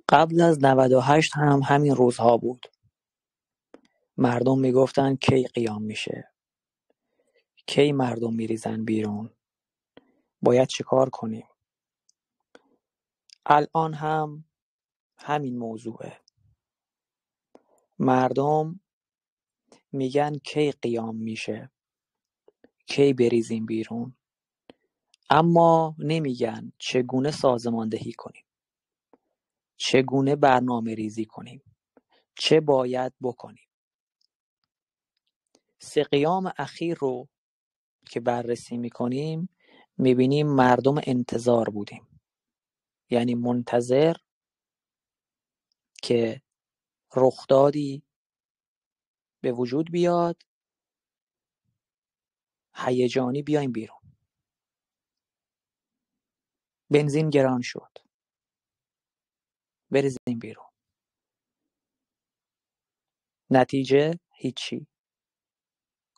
قبل از 98 هم همین روزها بود. مردم میگفتن کی قیام میشه؟ کی مردم میریزن بیرون؟ باید چیکار کنیم؟ الان هم همین موضوعه. مردم میگن کی قیام میشه؟ کی بریزیم بیرون؟ اما نمیگن چگونه سازماندهی کنیم، چگونه برنامه ریزی کنیم، چه باید بکنیم. 3 قیام اخیر رو که بررسی میکنیم میبینیم مردم انتظار بودیم، یعنی منتظر که رخدادی به وجود بیاد، هیجانی بیایم بیرون. بنزین گران شد، بریزیم بیرون. نتیجه هیچی.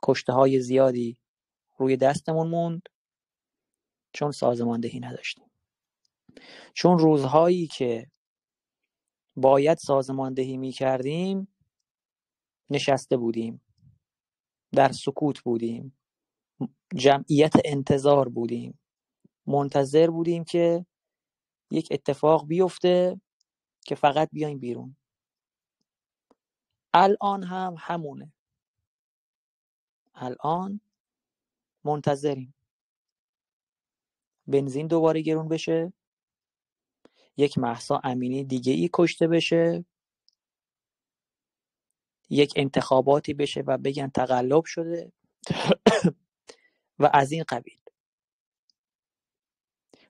کشته‌های زیادی روی دستمون موند چون سازماندهی نداشتیم. چون روزهایی که باید سازماندهی می‌کردیم نشسته بودیم، در سکوت بودیم، جمعیت انتظار بودیم، منتظر بودیم که یک اتفاق بیفته که فقط بیایم بیرون. الان هم همونه. الان منتظریم بنزین دوباره گرون بشه، یک مهسا امینی دیگه ای کشته بشه، یک انتخاباتی بشه و بگن تقلب شده و از این قبیل.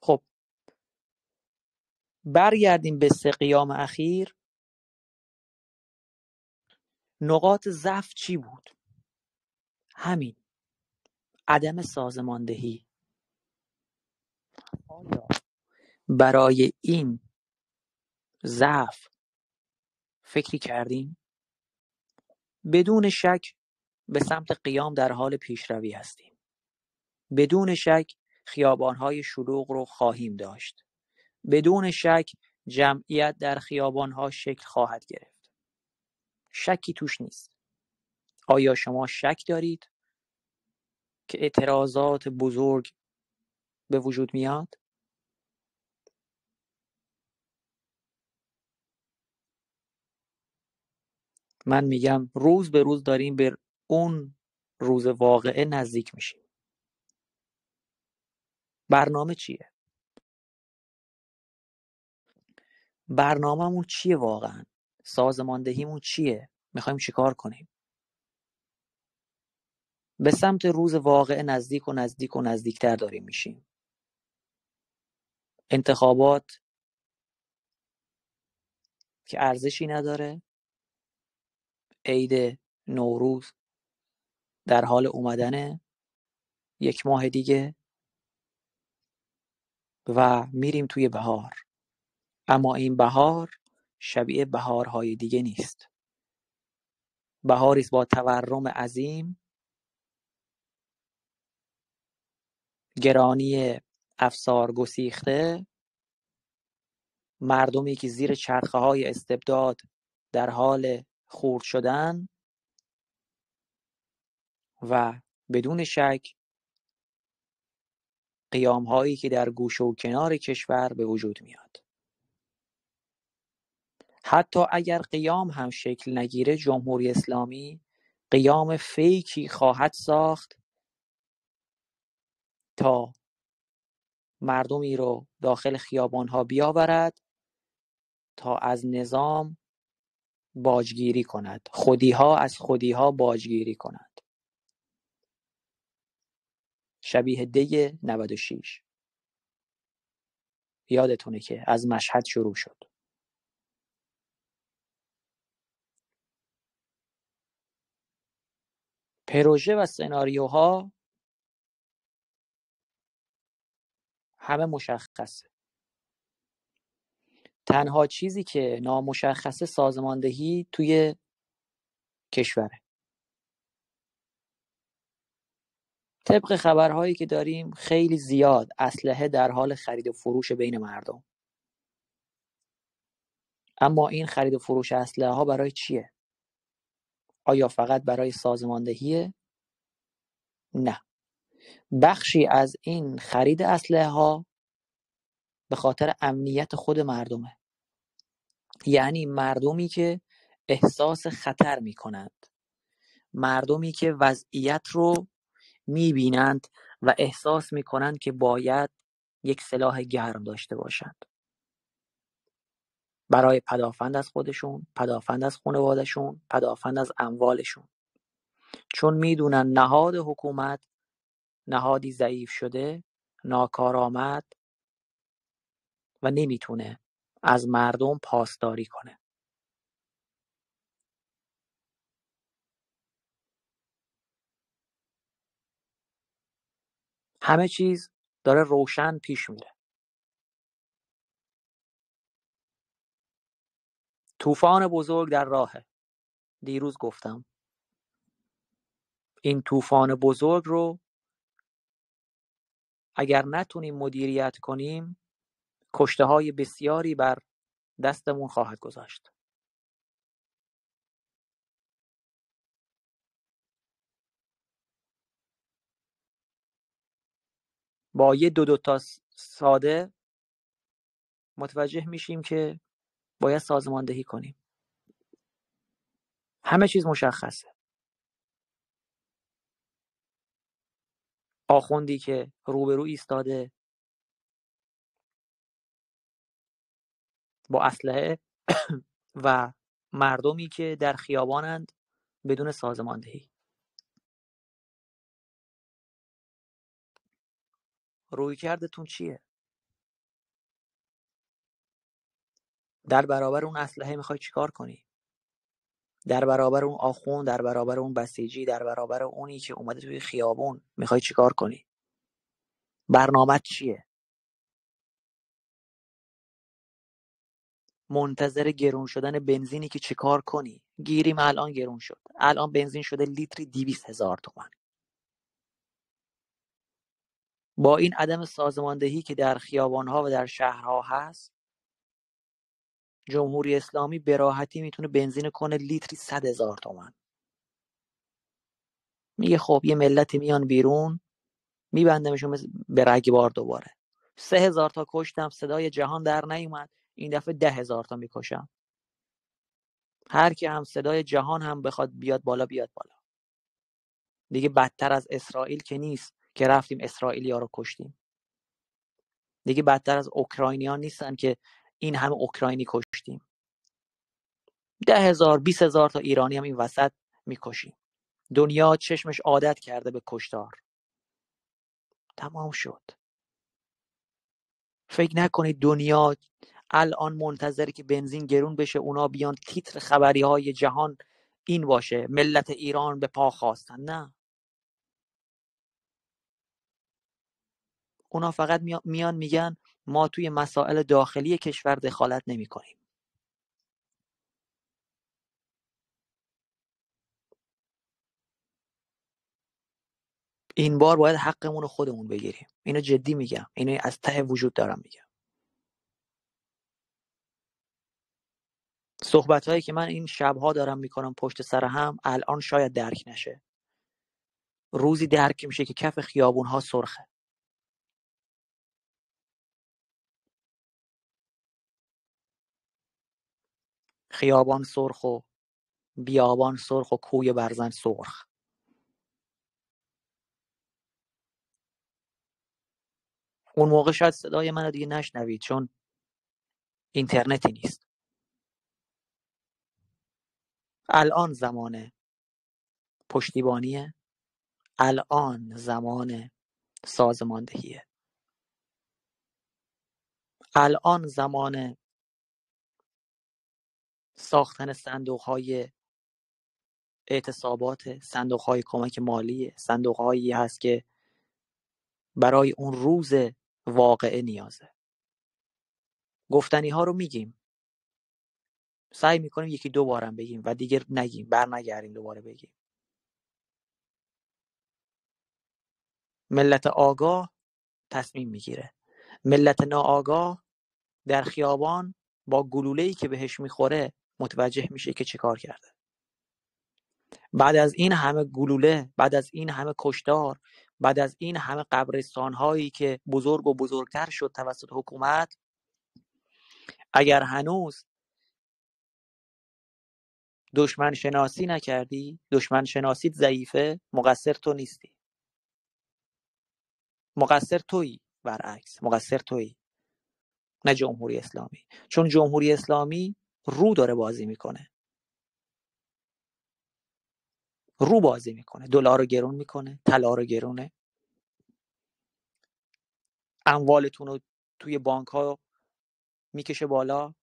خب برگردیم به 3 قیام اخیر. نقاط ضعف چی بود؟ همین عدم سازماندهی. آیا برای این ضعف فکری کردیم؟ بدون شک به سمت قیام در حال پیشروی هستیم. بدون شک خیابان‌های شلوغ رو خواهیم داشت. بدون شک جمعیت در خیابان‌ها شکل خواهد گرفت. شکی توش نیست. آیا شما شک دارید که اعتراضات بزرگ به وجود میاد؟ من میگم روز به روز داریم به اون روز واقعه نزدیک میشیم. برنامه چیه؟ برنامه‌مون چیه واقعا؟ سازماندهیمون چیه؟ میخوایم چیکار کنیم؟ به سمت روز واقعه نزدیک و نزدیک و نزدیکتر داریم میشیم. انتخابات که ارزشی نداره، عید نوروز در حال اومدنه، 1 ماه دیگه و میریم توی بهار. اما این بهار شبیه بهارهای دیگه نیست. بهاری است با تورم عظیم، گرانی افسار گسیخته، مردمی که زیر چرخه‌های استبداد در حال خورد شدن و بدون شک قیام‌هایی که در گوشه و کنار کشور به وجود میاد. حتی اگر قیام هم شکل نگیره، جمهوری اسلامی قیام فیکی خواهد ساخت تا مردمی رو داخل خیابان‌ها بیاورد تا از نظام باجگیری کند، خودی‌ها از خودی‌ها باجگیری کند. شبیه دی 96 یادتونه که از مشهد شروع شد. پروژه و سناریوها همه مشخصه. تنها چیزی که نامشخصه سازماندهی توی کشوره. طبق خبرهایی که داریم خیلی زیاد اسلحه در حال خرید و فروش بین مردم. اما این خرید و فروش اسلحه ها برای چیه؟ آیا فقط برای سازماندهیه؟ نه. بخشی از این خرید اسلحه ها به خاطر امنیت خود مردمه. یعنی مردمی که احساس خطر میکنند، مردمی که وضعیت رو میبینند و احساس میکنند که باید یک سلاح گرم داشته باشند برای پدافند از خودشون، پدافند از خانوادهشون، پدافند از اموالشون. چون میدونن نهاد حکومت نهادی ضعیف شده، ناکارآمد و نمیتونه از مردم پاسداری کنه. همه چیز داره روشن پیش میره. طوفان بزرگ در راهه. دیروز گفتم این طوفان بزرگ رو اگر نتونیم مدیریت کنیم، کشته‌های بسیاری بر دستمون خواهد گذاشت. با یه دو تا ساده متوجه میشیم که باید سازماندهی کنیم. همه چیز مشخصه. آخوندی که روبرو ایستاده با اسلحه و مردمی که در خیابانند بدون سازماندهی. رویکردتون چیه؟ در برابر اون اسلحه میخوای چیکار کنی؟ در برابر اون آخوند، در برابر اون بسیجی، در برابر اونی که اومده توی خیابون میخوای چیکار کنی؟ برنامه‌ت چیه؟ منتظر گرون شدن بنزینی که چیکار کنی؟ گیریم الان گرون شد. الان بنزین شده لیتری 200,000 تومان. با این عدم سازماندهی که در خیابان‌ها و در شهرها هست، جمهوری اسلامی به راحتی میتونه بنزین کنه لیتری 100,000 تومان. میگه خب یه ملتی میان بیرون، میبندمشون به رگبار دوباره. 3,000 تا کشتم، صدای جهان در نیومد. این دفعه 10,000 تا میکشم. هر کی هم صدای جهان هم بخواد بیاد بالا بیاد بالا. دیگه بدتر از اسرائیل که نیست که رفتیم اسرائیلیا رو کشتیم. دیگه بدتر از اوکراینیان نیستن که این همه اوکراینی کشتیم. 10,000 20,000 تا ایرانی هم این وسط میکشیم. دنیا چشمش عادت کرده به کشتار. تمام شد. فکر نکنید دنیا الان منتظره که بنزین گرون بشه اونا بیان تیتر خبری‌های جهان این باشه ملت ایران به پا خواستن. نه، اونا فقط میان میگن ما توی مسائل داخلی کشور دخالت نمی‌کنیم. این بار باید حقمون رو خودمون بگیریم. اینو جدی میگم. اینو از ته وجود دارم میگم. صحبت‌هایی که من این شب‌ها دارم میکنم پشت سر هم الان شاید درک نشه. روزی درک میشه که کف خیابون‌ها سرخه. خیابان سرخ و بیابان سرخ و کوی برزن سرخ. اون موقع شاید صدای منو دیگه نشنوید چون اینترنتی نیست. الان زمان پشتیبانیه. الان زمان سازماندهیه. الان زمان ساختن صندوق‌های اعتصابات، صندوق‌های کمک مالی، صندوق‌هایی هست که برای اون روز واقعه نیازه. گفتنی‌ها رو میگیم، سعی میکنیم یکی دو بارم بگیم و دیگه نگیم، برنگردیم دوباره بگیم. ملت آگاه تصمیم میگیره. ملت ناآگاه در خیابان با گلوله‌ای که بهش میخوره متوجه میشه که چه کار کرده. بعد از این همه گلوله، بعد از این همه کشتار، بعد از این همه قبرستان‌هایی که بزرگ و بزرگتر شد توسط حکومت، اگر هنوز دشمن شناسی نکردی، دشمن شناسیت ضعیفه، مقصر تو نیستی. مقصر تویی، برعکس مقصر تویی، نه جمهوری اسلامی. چون جمهوری اسلامی رو داره بازی میکنه، رو بازی میکنه، دلار رو گرون میکنه، طلا رو گرونه، اموالتون رو توی بانک ها میکشه بالا،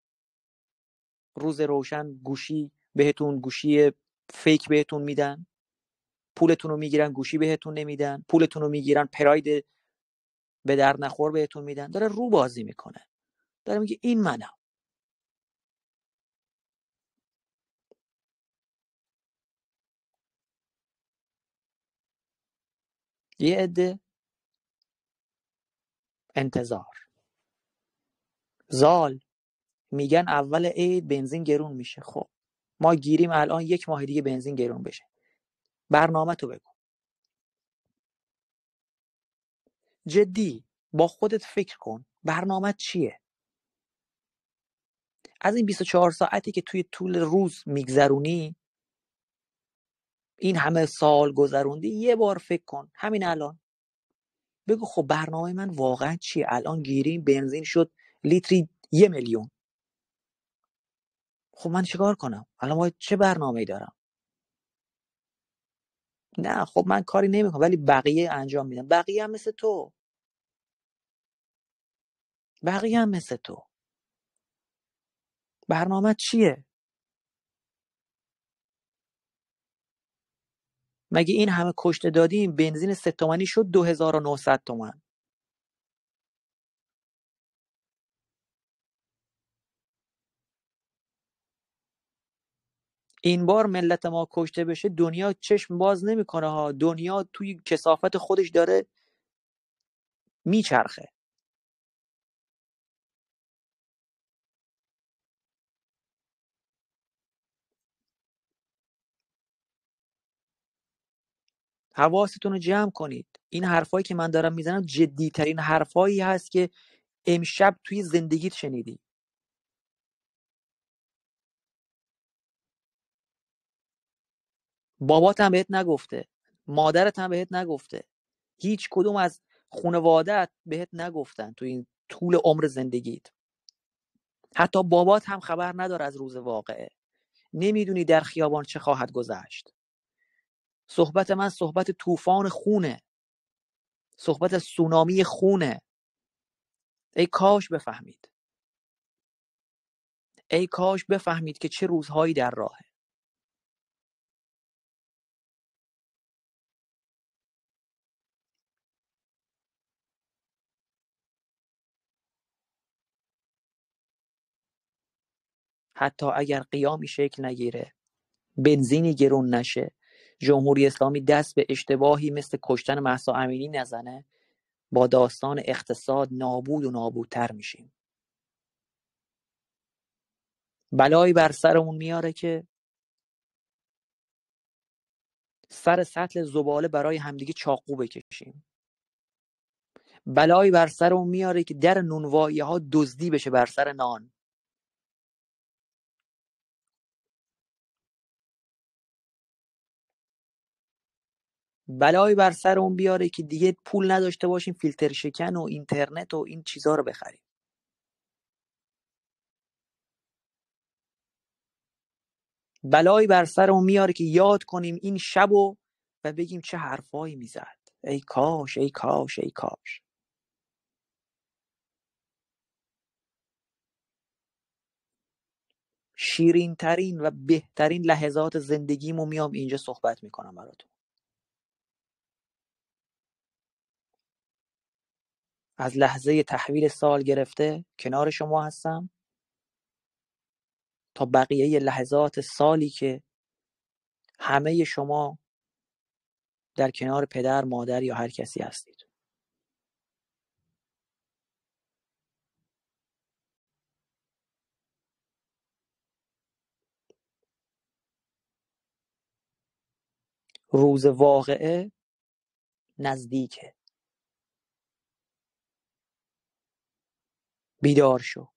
روز روشن گوشی فیک بهتون میدن، پولتون رو میگیرن گوشی بهتون نمیدن، پولتون رو میگیرن پراید به در نخور بهتون میدن. داره رو بازی میکنه، داره میگه این منم. یه عده انتظار زال میگن اول عید بنزین گرون میشه. خب ما گیریم الان 1 ماه دیگه بنزین گرون بشه، برنامه تو بگو. جدی با خودت فکر کن، برنامه چیه؟ از این 24 ساعتی که توی طول روز میگذرونی، این همه سال گذروندی، یه بار فکر کن همین الان، بگو خب برنامه من واقعا چیه؟ الان گیریم بنزین شد لیتری 1 میلیون. خب من چیکار کنم الان؟ باید چه برنامه‌ای دارم؟ نه خب من کاری نمیکنم ولی بقیه انجام میدن. بقیه هم مثل تو، بقیه هم مثل تو. برنامه چیه؟ مگه این همه کشته دادیم، بنزین 3 تومانی شد 2900 تومان. این بار ملت ما کشته بشه دنیا چشم باز نمیکنه ها. دنیا توی کثافت خودش داره میچرخه. حواستون رو جمع کنید. این حرفایی که من دارم میزنم جدی ترین حرفایی هست که امشب توی زندگیت شنیدی. بابات هم بهت نگفته، مادرت هم بهت نگفته، هیچ کدوم از خانواده‌ات بهت نگفتن تو این طول عمر زندگیت. حتی بابات هم خبر نداره از روز واقعه. نمیدونی در خیابان چه خواهد گذشت. صحبت من صحبت طوفان خونه، صحبت از سونامی خونه. ای کاش بفهمید، ای کاش بفهمید که چه روزهایی در راهه. حتی اگر قیامی شکل نگیره، بنزینی گرون نشه، جمهوری اسلامی دست به اشتباهی مثل کشتن مهسا امینی نزنه، با داستان اقتصاد نابود و نابودتر میشیم. بلایی بر سرمون میاره که سر سطل زباله برای همدیگه چاقو بکشیم. بلایی بر سرمون میاره که در نونوایی ها دزدی بشه بر سر نان. بلایی بر سرمون بیاره که دیگه پول نداشته باشیم فیلتر شکن و اینترنت و این چیزا رو بخریم. بلایی بر سرمون میاره که یاد کنیم این شبو و بگیم چه حرفایی میزد. ای کاش، ای کاش، ای کاش. شیرین ترین و بهترین لحظات زندگیمو میام اینجا صحبت میکنم براتون. از لحظه تحویل سال گرفته کنار شما هستم تا بقیه لحظات سالی که همه شما در کنار پدر، مادر یا هر کسی هستید. روز واقعه نزدیکه. بیدار شو.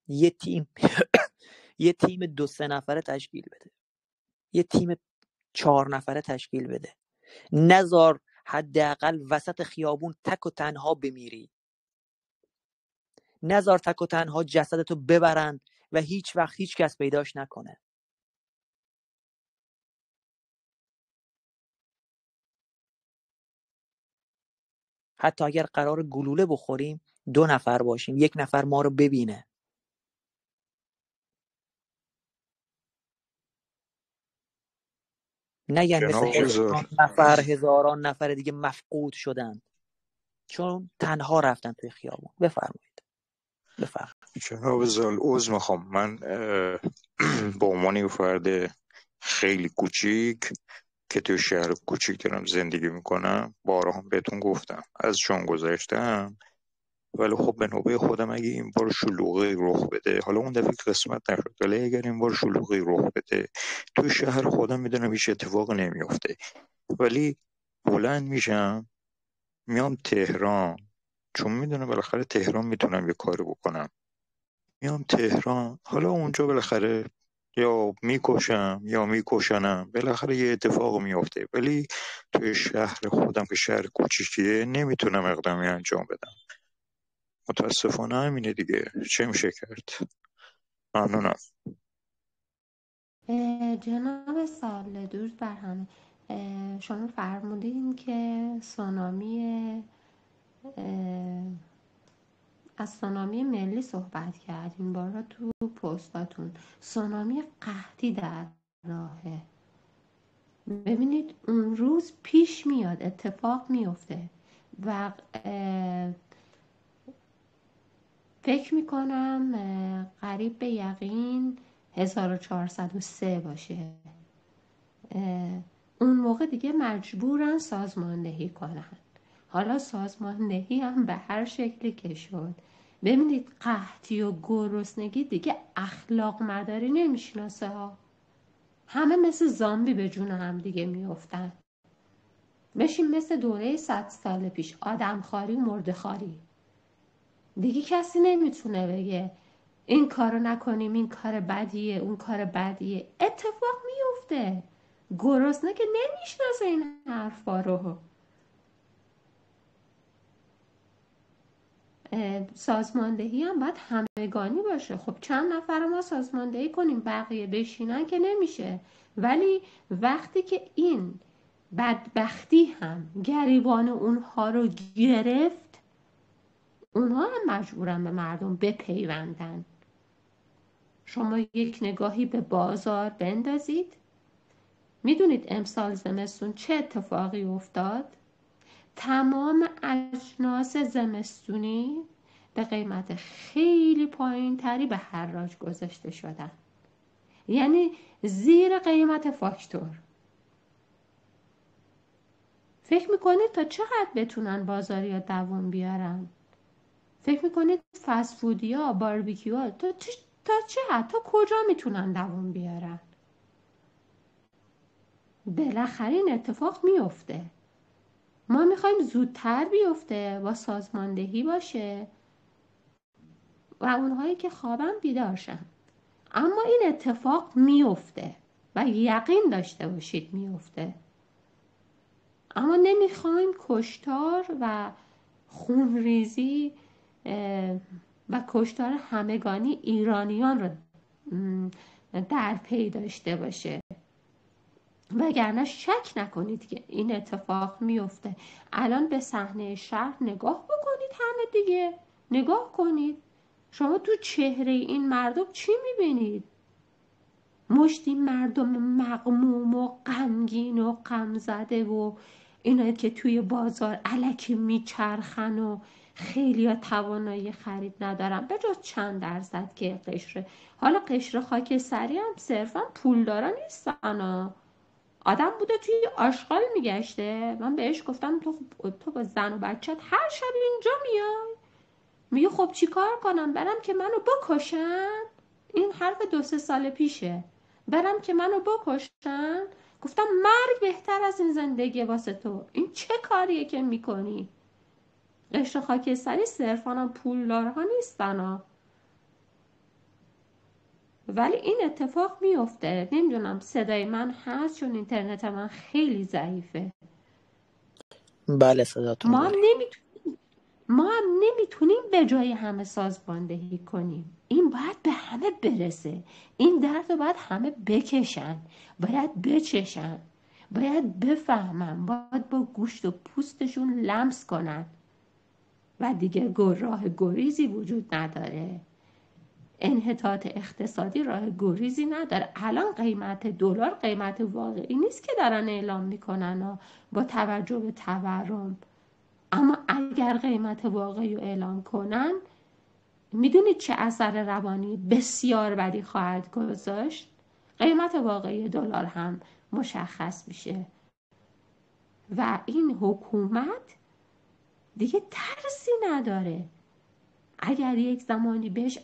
یه تیم یه تیم 2-3 نفره تشکیل بده. یه تیم 4 نفره تشکیل بده. نزار حداقل وسط خیابون تک و تنها بمیری. نزار تک و تنها جسدتو ببرن و هیچ وقت هیچ کس پیداش نکنه. حتی اگر قرار گلوله بخوریم 2 نفر باشیم، 1 نفر ما رو ببینه. نگن مثل جناب وزیر، هزاران نفر دیگه مفقود شدن چون تنها رفتن توی خیابون. بفرمایید. جناب وزیر عذر میخوام. من به عنوان یه فرد خیلی کوچیک که توی شهر کوچیک دارم زندگی میکنم، بارها بهتون گفتم از جان گذاشتم، ولی خب به نوبه خودم اگه این بار شلوغی رخ بده، حالا اون دفعه قسمت نشد، ولی اگر این بار شلوغی رخ بده توی شهر خودم میدونم هیچ اتفاق نمیفته، ولی بلند میشم میام تهران، چون میدونم بالاخره تهران میتونم یه کاری بکنم. میام تهران، حالا اونجا بالاخره یا میکشم یا میکشنم، بالاخره یه اتفاق میفته، ولی توی شهر خودم که شهر کوچیکیه نمیتونم اقدامی انجام بدم. متاسفانه همینه دیگه، چه میشه کرد. ممنونم. جناب سال درود بر همه. شما فرمودین که از سونامی ملی صحبت کردین بارها تو پستاتون. سونامی قحطی در راهه. ببینید اون روز پیش میاد، اتفاق میفته و فکر میکنم قریب به یقین 1403 باشه. اون موقع دیگه مجبورن سازماندهی کنن. حالا سازماندهی هم به هر شکلی که شد. ببینید قحطی و گرسنگی دیگه اخلاق مداری نمیشناسه ها. همه مثل زامبی به جون هم دیگه میافتن. بشیم مثل دوره 100 سال پیش، آدمخواری و مرده‌خواری. دیگه کسی نمیتونه بگه این کارو نکنیم، این کار بدیه، اون کار بدیه. اتفاق میفته. گرسنه که نمیشناسه این حرفا رو. سازماندهی هم باید همگانی باشه. خب چند نفر ما سازماندهی کنیم، بقیه بشینن که نمیشه. ولی وقتی که این بدبختی هم گریبان اونها رو گرفت، اونها هم مجبورن به مردم بپیوندن. شما یک نگاهی به بازار بندازید، میدونید امسال زمستون چه اتفاقی افتاد؟ تمام اجناس زمستونی به قیمت خیلی پایین تری به حراج گذاشته شدن، یعنی زیر قیمت فاکتور. فکر میکنید تا چقدر بتونن بازاریا دوام بیارن؟ فکر میکنید فست فودیا، باربیکیوها تا چه حد، تا کجا میتونن دوام بیارن؟ بالاخره این اتفاق میفته. ما میخوایم زودتر بیفته، با سازماندهی باشه و اونهایی که خوابن بیدار شن. اما این اتفاق میفته و یقین داشته باشید میفته. اما نمیخوایم کشتار و خونریزی و کشتار همگانی ایرانیان رو در پی داشته باشه. وگرنه شک نکنید که این اتفاق میفته. الان به صحنه شهر نگاه بکنید، همه دیگه نگاه کنید. شما تو چهره این مردم چی میبینید؟ مشتی مردم مغموم و غمگین و غمزده و اینا که توی بازار الکی میچرخن و خیلی ها توانایی خرید ندارن به جز چند درصد که قشره. حالا قشر خاکستری هم صرفا پولدارا نیستن. آدم بوده توی آشغال میگشته، من بهش گفتم تو با زن و بچت هر شب اینجا میای؟ میگه خب چی کار کنم، برم که منو بکشن؟ این حرف 2-3 سال پیشه. برم که منو بکشن؟ گفتم مرگ بهتر از این زندگی واسه تو. این چه کاریه که میکنی؟ قشر خاکستری صرفاً هم پولدارها نیستن ها. ولی این اتفاق میفته. نمیدونم صدای من هست چون اینترنت من خیلی ضعیفه. بله صداتون ما داریم. هم نمیتونیم به جای همه سازماندهی کنیم. این باید به همه برسه. این درد رو باید همه بکشن، باید بچشن، باید بفهمن، باید با گوشت و پوستشون لمس کنن و دیگه راه گریزی وجود نداره. انحطاط اقتصادی راه گریزی نداره. الان قیمت دلار قیمت واقعی نیست که دارن اعلام میکنن با توجه به تورم. اما اگر قیمت واقعی رو اعلام کنن، میدونید چه اثر روانی بسیار بدی خواهد گذاشت؟ قیمت واقعی دلار هم مشخص میشه و این حکومت دیگه ترسی نداره. اگر یک زمانی بهش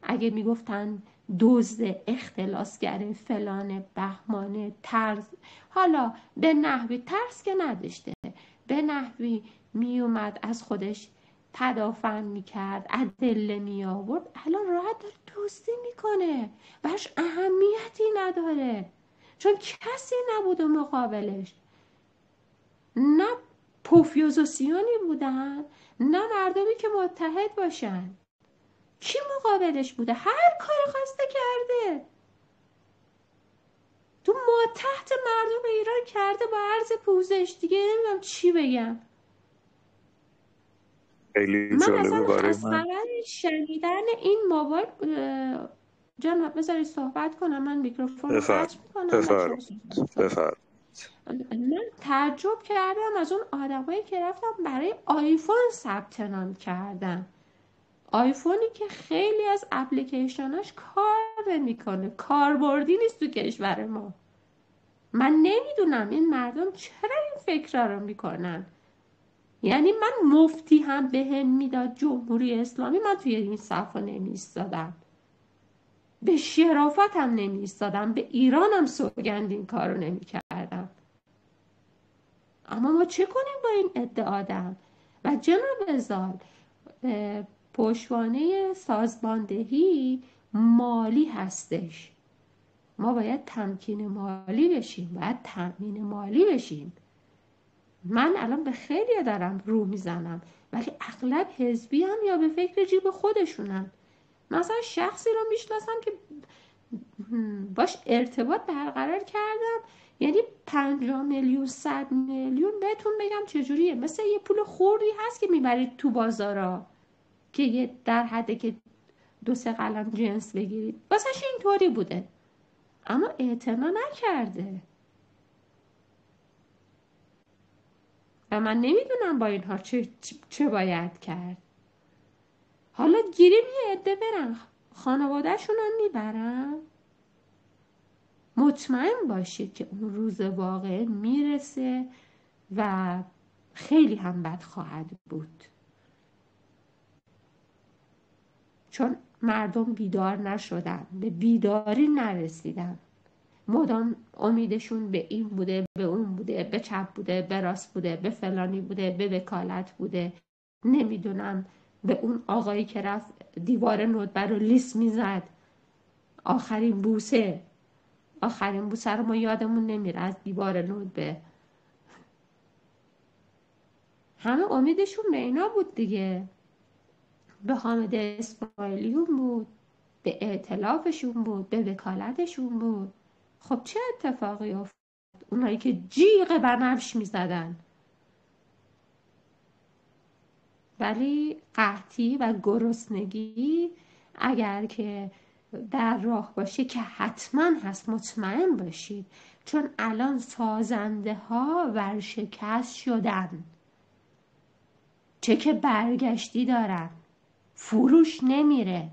اگه میگفتن دزد، اختلاسگر، فلان، بهمانه، ترس، حالا به نحوی ترس که نداشته، به نحوی میومد از خودش تدافع میکرد، ادله می آورد، الان راحت داره دزدی میکنه، براش اهمیتی نداره چون کسی نبوده مقابلش. نه پوفیوزوسیونی بودن، نه مردمی که متحد باشن. کی مقابلش بوده؟ هر کاری خواسته کرده. تو ما تحت مردم ایران کرده با عرض پوزش. دیگه نمیدونم چی بگم. خیلی من جالبه اصلا برای از من. خبر شنیدن این موبایل جناب بذارید صحبت کنم. من میکروفون رو قطع میکنم و شما بفرد. من تعجب کردم از اون آدمایی که رفتم برای آیفون ثبت نام کردن. آیفونی که خیلی از اپلیکیشناش کار نمیکنه، کاربردی نیست تو کشور ما. من نمیدونم این مردم چرا این فکر رو میکنن. یعنی من مفتی هم بهم میداد جمهوری اسلامی، من توی این صف نمیستادم، به شرافتم نمیستادم، به ایرانم سوگند این کار رو نمیکردم. اما ما چه کنیم با این ادعادم؟ و جناب زال، پشتوانه سازماندهی مالی هستش. ما باید تمکین مالی بشیم، باید تأمین مالی بشیم. من الان به خیلی دارم رو میزنم ولی اغلب حزبی هم یا به فکر جیب خودشونن. مثلا شخصی رو میشناسم که باش ارتباط برقرار کردم، یعنی 50 میلیون 100 میلیون بهتون بگم چجوریه، مثل یه پول خوردی هست که میبرید تو بازارا که یه در حده که 2-3 قلم جنس بگیرید. واسهش اینطوری بوده اما اعتنا نکرده و من نمیدونم با اینها چه باید کرد. حالا گیریم یه عده برن خانواده‌شون هم میبرن. مطمئن باشید که اون روز واقع میرسه و خیلی هم بد خواهد بود، چون مردم بیدار نشدن، به بیداری نرسیدن. مدام امیدشون به این بوده، به اون بوده، به چپ بوده، به راست بوده، به فلانی بوده، به وکالت بوده، نمیدونم به اون آقایی که رفت دیوار ندبر رو لیس میزد. آخرین بوسه رو ما یادمون نمیره از دیوار ندبه. همه امیدشون به اینا بود دیگه، به حامد اسماعیلیون بود، به ائتلافشون بود، به وکالتشون بود. خب چه اتفاقی افتاد؟ اونایی که جیغ بنفش میزدن. ولی قحطی و گرسنگی اگر که در راه باشه که حتما هست، مطمئن باشید، چون الان سازنده ها ورشکست شدن، چه که برگشتی دارن، فروش نمیره.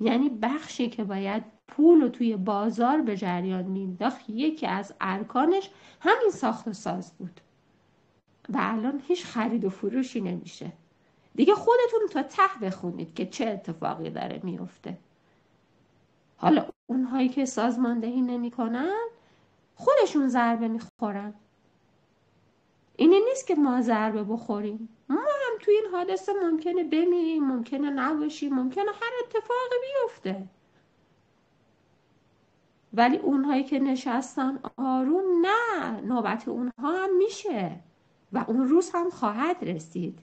یعنی بخشی که باید پول رو توی بازار به جریان مینداخت، یکی از ارکانش همین ساخت و ساز بود و الان هیچ خرید و فروشی نمیشه. دیگه خودتون تا ته بخونید که چه اتفاقی داره میفته. حالا اونهایی که سازماندهی نمی‌کنن خودشون ضربه میخورن. اینی نیست که ما ضربه بخوریم، ما هم توی این حادثه ممکنه بمیریم، ممکنه نباشیم، ممکنه هر اتفاقی بیفته، ولی اونهایی که نشستن آروم، نه، نوبت اونها هم میشه و اون روز هم خواهد رسید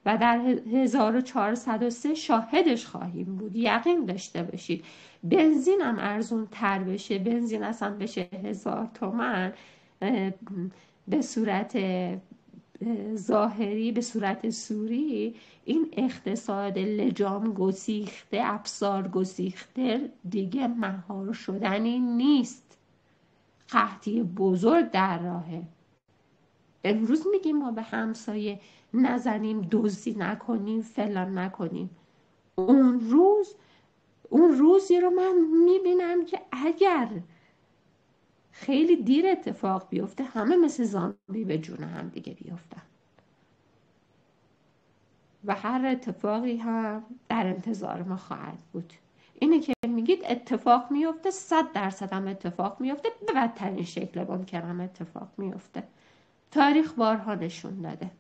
و در 1403 شاهدش خواهیم بود. یقین داشته باشید. بنزین هم ارزون تر بشه، بنزین اصلا بشه 1000 تومان، به صورت ظاهری، به صورت سوری، این اقتصاد لجام گسیخته، ابصار گسیخته دیگه مهار شدنی نیست. قحطی بزرگ در راهه. امروز میگیم ما به همسایه نزنیم، دزدی نکنیم، فلان نکنیم. اون روزی رو من میبینم که اگر خیلی دیر اتفاق بیفته همه مثل زامبی به جون هم دیگه بیفتن و هر اتفاقی هم در انتظار ما خواهد بود. اینه که میگید اتفاق میفته، 100% هم اتفاق میفته، به بدترین شکل ممکن هم اتفاق میفته. تاریخ بارها نشون داده.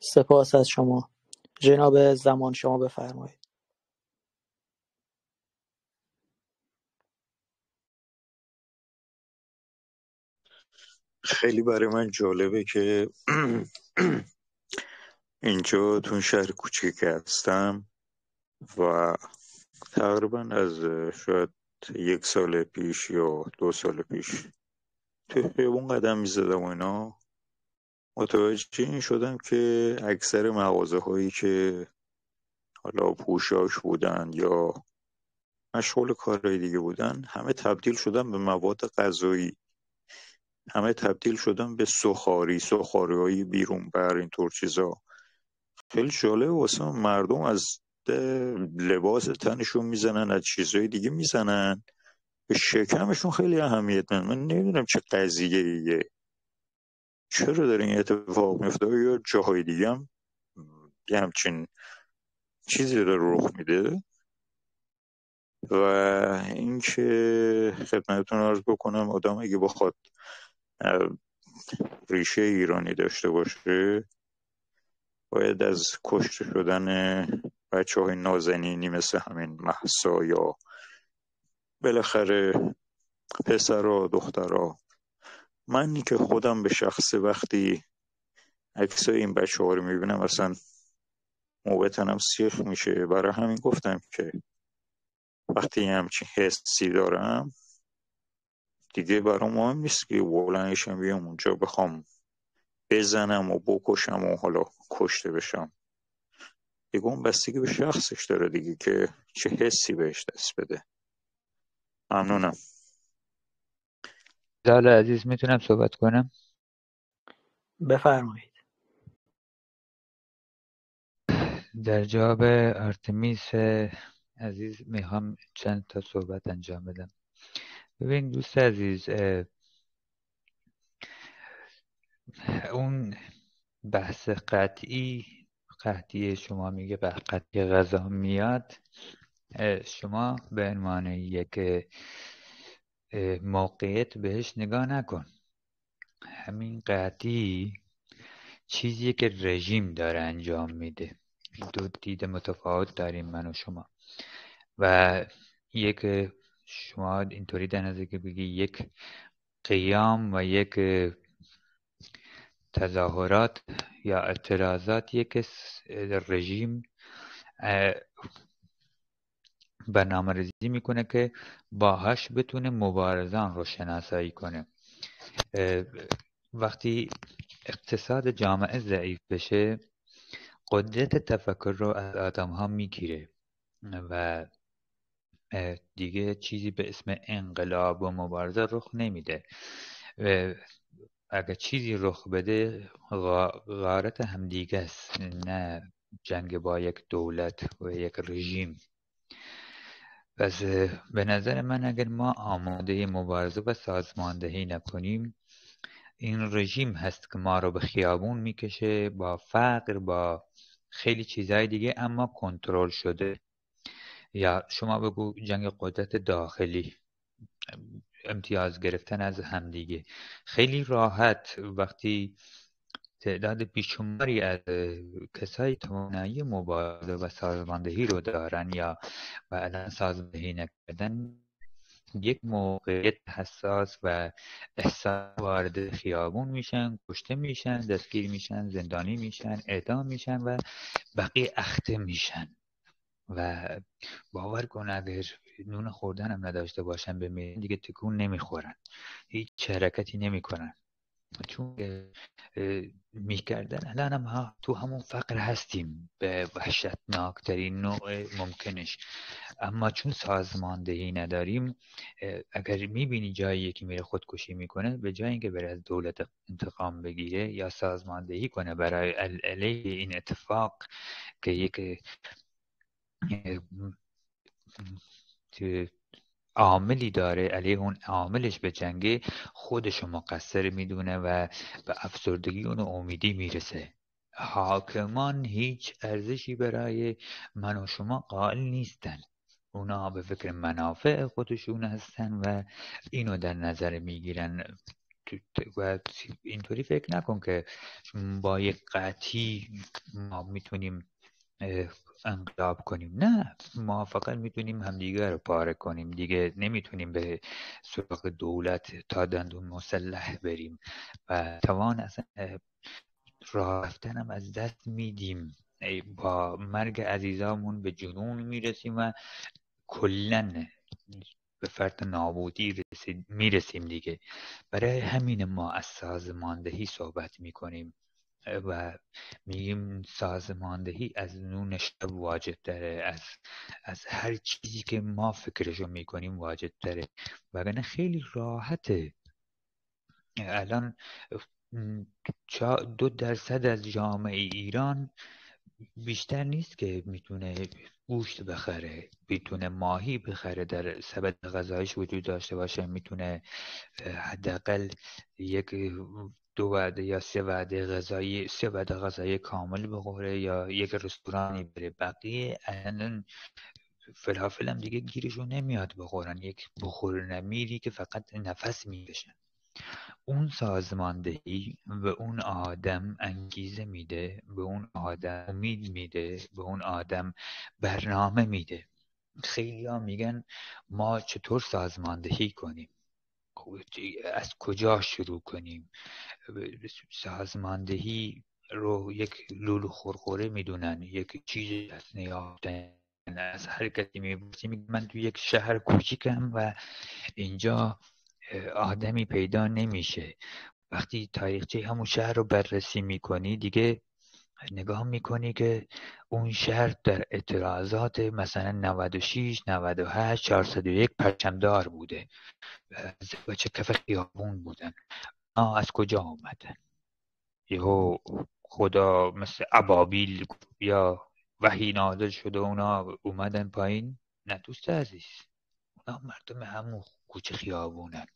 سپاس از شما. جناب زمان شما بفرمایید. خیلی برای من جالبه که اینجا تو شهر کوچیک هستم و تقریبا از شاید 1 سال پیش یا 2 سال پیش تو خیابون قدم میزدم و اینا، متوجه این شدم که اکثر مغازه هایی که حالا پوشاک بودن یا مشغول کارهای دیگه بودن، همه تبدیل شدن به مواد غذایی، همه تبدیل شدن به سوخاری های بیرون بر اینطور چیزا. خیلی جالبه واسه مردم از لباس تنشون میزنن، از چیزهای دیگه میزنن، به شکمشون خیلی اهمیت میدن. من نمیدونم چه قضیه ایه، چرا داره این اتفاق میفته، یا جاهای دیگه هم یه همچین چیزی داره رخ میده. و اینکه خدمتتون عرض بکنم آدم اگه بخواد ریشه ایرانی داشته باشه باید از کشته شدن بچه‌های نازنینی مثل همین مهسا یا بالاخره پسرها دخترها، من که خودم به شخص وقتی عکسای این بچه‌ها رو میبینم اصلا موبتنم سیخ میشه. برای همین گفتم که وقتی همچین حسی دارم دیگه برام مهم نیست که بلندشم بیام اونجا بخوام بزنم و بکشم و حالا کشته بشم. دیگه اون بستگی به شخصش داره دیگه که چه حسی بهش دست بده. ممنونم. زال عزیز میتونم صحبت کنم؟ بفرمایید. در جواب آرتمیس عزیز میخوام چند تا صحبت انجام بدم. ببین دوست عزیز، اون بحث قطعی شما میگه به قطعی غذا میاد، شما به عنوان یک موقعیت بهش نگاه نکن. همین قطعی چیزیه که رژیم داره انجام میده. دو دید متفاوت داریم من و شما. و یک شما اینطوری در نظر که بگی یک قیام و یک تظاهرات یا اعتراضات که رژیم برنامه‌ریزی میکنه که باهاش بتونه مبارزان رو شناسایی کنه. وقتی اقتصاد جامعه ضعیف بشه قدرت تفکر رو از آدم ها میگیره و دیگه چیزی به اسم انقلاب و مبارزه رخ نمیده. اگه چیزی رخ بده غارت همدیگه است، نه جنگ با یک دولت و یک رژیم. پس به نظر من اگر ما آماده مبارزه و سازماندهی نکنیم این رژیم هست که ما رو به خیابون میکشه، با فقر، با خیلی چیزهای دیگه، اما کنترل شده. یا شما بگو جنگ قدرت داخلی، امتیاز گرفتن از همدیگه. خیلی راحت وقتی تعداد بیشماری از کسایی توانایی مبارزه و سازماندهی رو دارن یا بعدا سازماندهی نکردن، یک موقعیت حساس و احساس وارد خیابون میشن، کشته میشن، دستگیر میشن، زندانی میشن، اعدام میشن و بقیه اخته میشن. و باور کن اگر نون خوردن هم نداشته باشن به میدان دیگه تکون نمیخورن، هیچ حرکتی نمیکنن، چون میکردن. الان هم تو همون فقر هستیم به وحشتناکترین نوع ممکنش، اما چون سازماندهی نداریم، اگر میبینی جایی یکی میره خودکشی میکنه، به جای اینکه بره از دولت انتقام بگیره یا سازماندهی کنه برای علیه این اتفاق که یک عاملی داره، علیه اون عاملش به جنگه، خودشو مقصر میدونه و به افسردگی و امیدی میرسه. حاکمان هیچ ارزشی برای من و شما قائل نیستن، اونا به فکر منافع خودشون هستن و اینو در نظر میگیرن. و اینطوری فکر نکن که با یک قطعی ما میتونیم انقلاب کنیم. نه، ما فقط میتونیم همدیگه رو پاره کنیم دیگه، نمیتونیم به سراغ دولت تا دندون مسلح بریم و توان اصلا راه رفتن هم از دست میدیم. با مرگ عزیزامون به جنون میرسیم و کلن به فرط نابودی میرسیم دیگه. برای همین ما از سازماندهی صحبت میکنیم و میگیم سازماندهی از نون شب واجب تره، از هر چیزی که ما فکرشو میکنیم واجب تره. وگرنه خیلی راحته. الان 2% از جامعه ایران بیشتر نیست که میتونه گوشت بخره، میتونه ماهی بخره، در سبد غذایش وجود داشته باشه، میتونه حداقل 1-2 وعده یا 3 وعده غذایی کامل بخوره یا یک رستورانی بره. بقیه الان فلافل هم دیگه گیرشون نمیاد بخورن، یک بخور نمیری که فقط نفس میکشن. اون سازماندهی به اون آدم انگیزه میده، به اون آدم امید میده، به اون آدم برنامه میده. خیلی ها میگن ما چطور سازماندهی کنیم، از کجا شروع کنیم. سازماندهی رو یک لولو خورخوره میدونن، یک چیز از نیافتن. از هر کسی میپرسی میگه من تو یک شهر کوچیکم و اینجا آدمی پیدا نمیشه. وقتی تاریخچه همون شهر رو بررسی میکنی دیگه نگاه میکنی که اون شهر در اعتراضات مثلا 96 98 401 پرچمدار بوده، بچه کف خیابون بودن. از کجا آمدن؟ یهو خدا مثل ابابیل یا وحی نازل شده اونا اومدن پایین؟ نه دوست عزیز، اونا مردم همون کوچه خیابونن،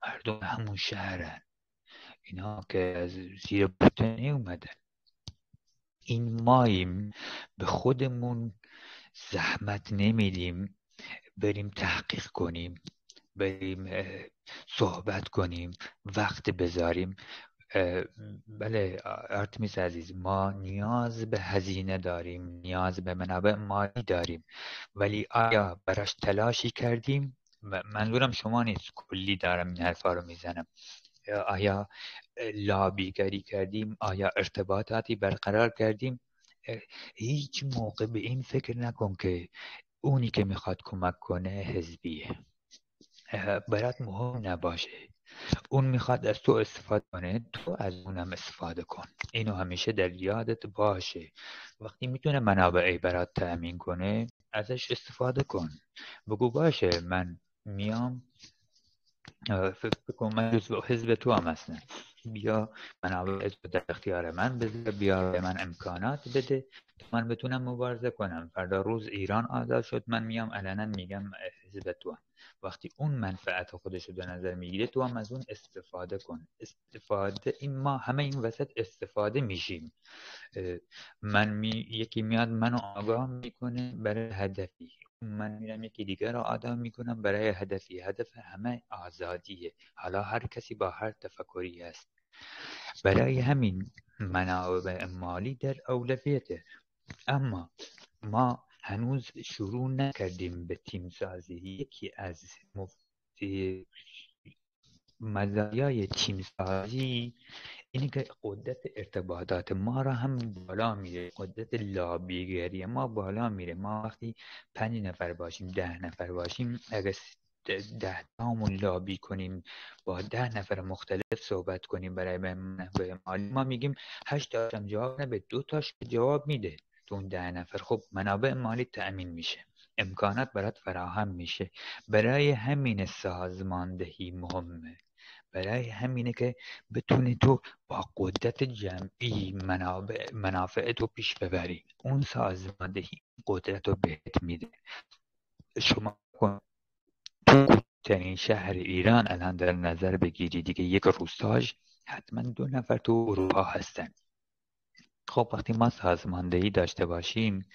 مردم همون شهرن، اینا که از زیر بطنی اومدن. این ماییم به خودمون زحمت نمیدیم بریم تحقیق کنیم، بریم صحبت کنیم، وقت بذاریم. بله آرتمیس عزیز، ما نیاز به هزینه داریم، نیاز به منابع مالی داریم، ولی آیا براش تلاشی کردیم؟ منظورم شما نیست، کلی دارم این حرفا رو میزنم. آیا لابیگری کردیم؟ آیا ارتباطاتی برقرار کردیم؟ هیچ موقع به این فکر نکن که اونی که میخواد کمک کنه حزبیه، برات مهم نباشه. اون میخواد از تو استفاده کنه، تو از اونم استفاده کن. اینو همیشه در یادت باشه. وقتی میتونه منابعی برات تأمین کنه ازش استفاده کن. بگو باشه من میام، فکر کن من جزو حزب تو هم هستم، بیا منابع تو در اختیار من بذار، بیا به من امکانات بده تا من بتونم مبارزه کنم. فردا روز ایران آزاد شد، من میام علنا میگم حزب تو هم. وقتی اون منفعت خودش رو در نظر میگیره تو هم از اون استفاده کن. استفاده، این ما همه این وسط استفاده میشیم. یکی میاد منو آگاه میکنه برای هدفی، من میرم یکی دیگر رو آدم میکنم برای هدفی. هدف همه آزادیه، حالا هر کسی با هر تفکری هست. برای همین منابع مالی در اولویته، اما ما هنوز شروع نکردیم به تیم سازی. یکی از مزایای تیم سازی اینه که قدرت ارتباطات ما را هم بالا میره، قدرت لابیگری ما بالا میره. ما وقتی 5 نفر باشیم، 10 نفر باشیم، اگه 10 تامون لابی کنیم، با 10 نفر مختلف صحبت کنیم برای منابع مالی، ما میگیم 8 تاشم جواب نده، 2 تاش جواب میده تو اون 10 نفر. خب منابع مالی تأمین میشه، امکانات برات فراهم میشه. برای همین سازماندهی مهمه، برای همینه که بتونی تو با قدرت جمعی منافع تو پیش ببری. اون سازماندهی قدرت رو بهت میده. شما تو کوچکترین شهر ایران الان در نظر بگیری دیگه، یک روستاش حتما 2 نفر تو اروپا هستن. خب وقتی ما سازماندهی داشته باشیم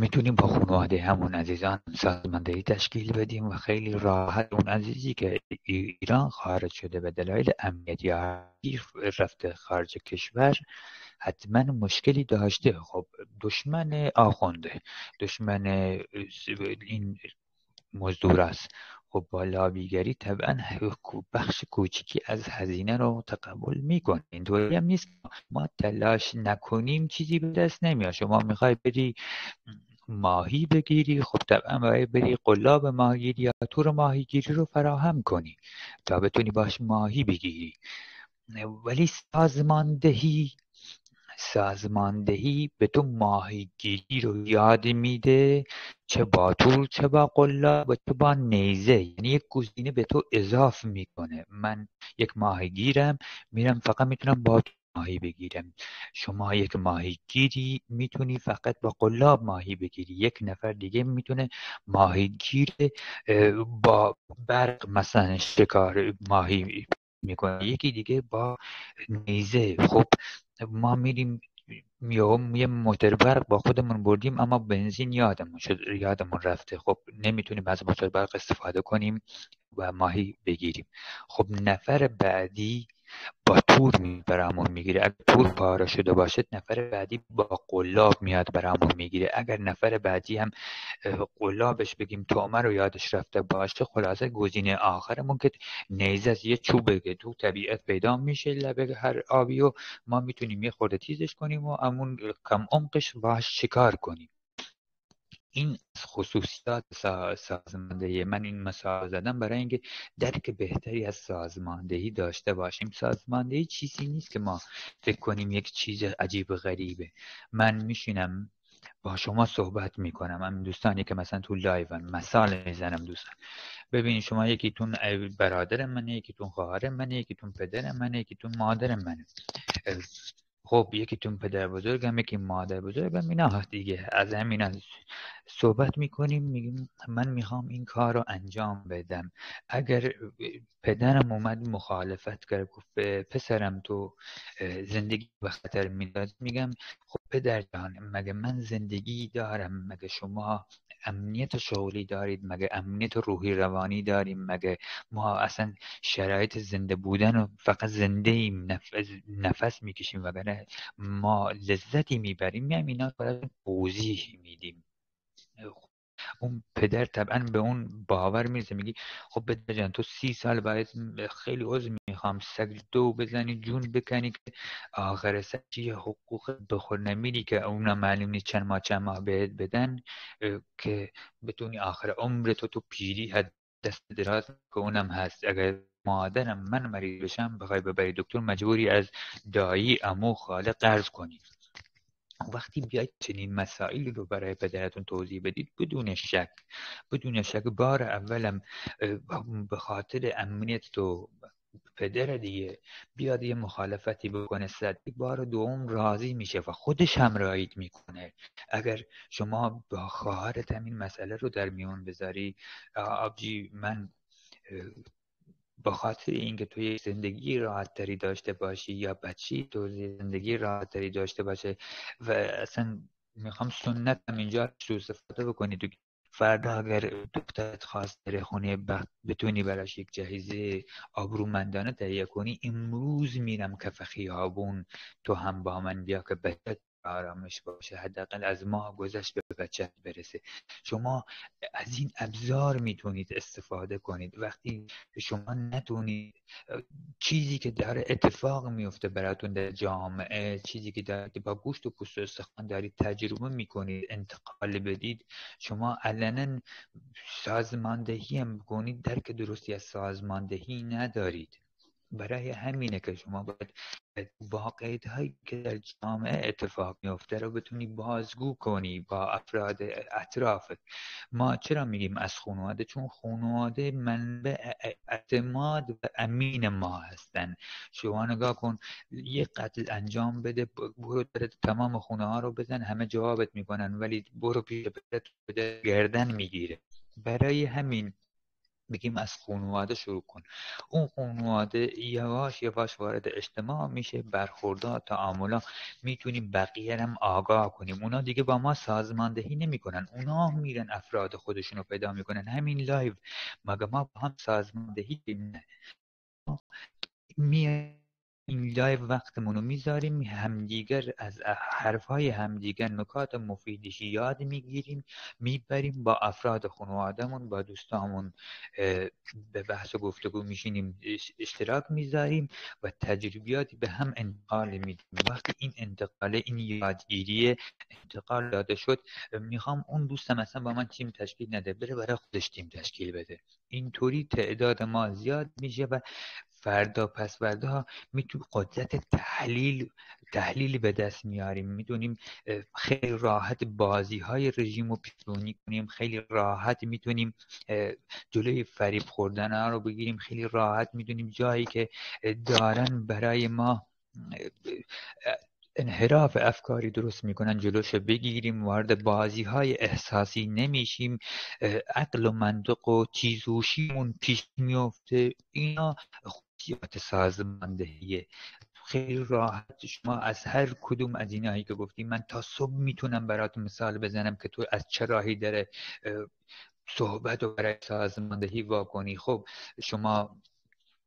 میتونیم با خانواده همون عزیزان سازماندهی تشکیل بدیم و خیلی راحت اون عزیزی که ایران خارج شده به دلایل امنیتی یا رفته خارج کشور حتما مشکلی داشته. خب دشمن آخونده، دشمن این مزدور است. خب با لابیگری طبعا بخش کوچیکی از هزینه رو تقبل میکنه. اینطوری هم نیست ما تلاش نکنیم چیزی به دست نمیاد. شما میخوای بری ماهی بگیری، خب طبعا باید بری قلاب ماهیگیری یا تور ماهیگیری رو فراهم کنی تا بتونی باش ماهی بگیری. ولی سازماندهی به تو ماهیگیری رو یاد میده، چه با تور، چه با قلاب، چه با نیزه. یعنی یک گزینه به تو اضافه میکنه. من یک ماهیگیرم، میرم فقط میتونم با ماهی بگیرم. شما یک ماهیگیری میتونی فقط با قلاب ماهی بگیری. یک نفر دیگه میتونه ماهیگیر با برق مثلا شکار ماهی میکنه، یکی دیگه با نیزه. خب ما میریم یه موتور برق با خودمون بردیم اما بنزین یادمون رفته. خب نمیتونیم از موتور برق استفاده کنیم و ماهی بگیریم. خب نفر بعدی با تور برامون میگیره. اگر تور پاره شده باشه نفر بعدی با قلاب میاد برامون میگیره. اگر نفر بعدی هم قلابش بگیم تومه رو یادش رفته باشه، خلاصه گزینه آخرمون که نیزه از یه چوبه که تو طبیعت پیدا میشه لبه هر آبی و ما میتونیم یه خورده تیزش کنیم و همون کم عمقش باش شکار کنیم. این خصوصیات سازماندهی. من این مثال زدم برای اینکه درک بهتری از سازماندهی داشته باشیم. سازماندهی چیزی نیست که ما فکر کنیم یک چیز عجیب و غریبه. من میشینم با شما صحبت میکنم، هم دوستانی که مثلا تو لایون مثال میزنم، دوستان ببینید شما یکیتون برادر منه، یکیتون خواهر منه، یکیتون پدر منه، یکیتون مادر منه. خب یکیتون پدر بزرگم، یکی مادر بزرگم، اینا دیگه از همین صحبت میکنیم، میگیم من میخوام این کار رو انجام بدم. اگر پدرم اومد مخالفت کرد، گفت پسرم تو زندگی به خطر میداد، میگم خب پدر جان مگه من زندگی دارم؟ مگه شما امنیت شغلی دارید؟ مگه امنیت روحی روانی داریم؟ مگه ما اصلا شرایط زنده بودن و فقط زنده ایم، نفس میکشیم وگرنه ما لذتی میبریم؟ میام اینا برای توضیح میدیم. اون پدر طبعا به اون باور میرسه، میگی خب پدر جان تو 30 سال باید خیلی عذر میخوام سگ دو بزنی جون بکنی که آخر سر چیه حقوق بخور نمیری که اونا معلوم نیست چند ماه بهت بدن که بتونی آخر عمر تو پیری حد دست دراز که اونم هست. اگر مادرم من مریض بشم بخوای ببری دکتر مجبوری از دایی، عمو، خاله قرض کنی. وقتی بیاید چنین مسائلی رو برای پدرتون توضیح بدید بدون شک بار اولم به خاطر امنیت تو پدر دیگه بیاد یه مخالفتی بکنه، صدی بار دوم راضی میشه و خودش هم رایت میکنه. اگر شما با خواهرت همین مسئله رو در میون بذاری، آبجی من با خاطر اینکه تو یک زندگی راحت‌تری داشته باشی یا بچی تو زندگی راحت‌تری داشته باشه و اصلا میخوام سنت هم اینجا رو استفاده بکنی، تو فردا اگر دخترت خواست بره خونه بتونی براش یک جهیزه آبرومندانه تهیه کنی، امروز میرم کف خیابون تو هم با من بیا که بچت آرامش باشه، حداقل از ماه گذشت به بچت برسه. شما از این ابزار میتونید استفاده کنید. وقتی شما نتونید چیزی که داره اتفاق میفته براتون در جامعه، چیزی که داره با گوشت و پوست و استخوان دارید تجربه میکنید انتقال بدید، شما علنا سازماندهی هم کنید، درک درستی از سازماندهی ندارید. برای همینه که شما باید واقعیت هایی که در جامعه اتفاق میفته رو بتونی بازگو کنی با افراد اطرافت. ما چرا میگیم از خانواده؟ چون خانواده منبع اعتماد و امین ما هستن. شما نگاه کن، یه قتل انجام بده، برو تمام خونه ها رو بزن، همه جوابت میکنن، ولی برو پیش پدر گردن میگیره. برای همین بگیم از خانواده شروع کن. اون خانواده یواش یواش وارد اجتماع میشه، برخوردها، تعاملا، میتونیم بقیه هم آگاه کنیم. اونا دیگه با ما سازماندهی نمیکنن، اونا میرن افراد خودشون رو پیدا میکنن. همین لایو مگه ما با هم سازماندهی این لایو وقتمون رو میذاریم، همدیگر از حرفهای همدیگر نکات مفیدش یاد میگیریم، میبریم با افراد خانوادهمون، با دوستامون به بحث و گفتگو میشینیم، اشتراک میذاریم و تجربیاتی به هم انتقال میدیم. وقتی این انتقال، این یادگیری انتقال داده شد، میخوام اون دوستم اصلا با من تیم تشکیل نده، بره برای خودش تیم تشکیل بده. اینطوری تعداد ما زیاد میشه و فردا پس فردا میتونیم قدرت تحلیل به دست میاریم. میتونیم خیلی راحت بازی های رژیم رو پیش‌بینی کنیم، خیلی راحت میتونیم جلوی فریب خوردن ها رو بگیریم، خیلی راحت میتونیم جایی که دارن برای ما انحراف افکاری درست میکنن جلوش بگیریم، وارد بازی های احساسی نمیشیم، عقل و منطق و تیزهوشیمون پیش میفته. اینا خصوصیات سازماندهیه. خیلی راحت شما از هر کدوم از اینایی که گفتیم، من تا صبح میتونم براتون مثال بزنم که تو از چه راهی داره صحبت رو برای سازماندهی واکنی. خب شما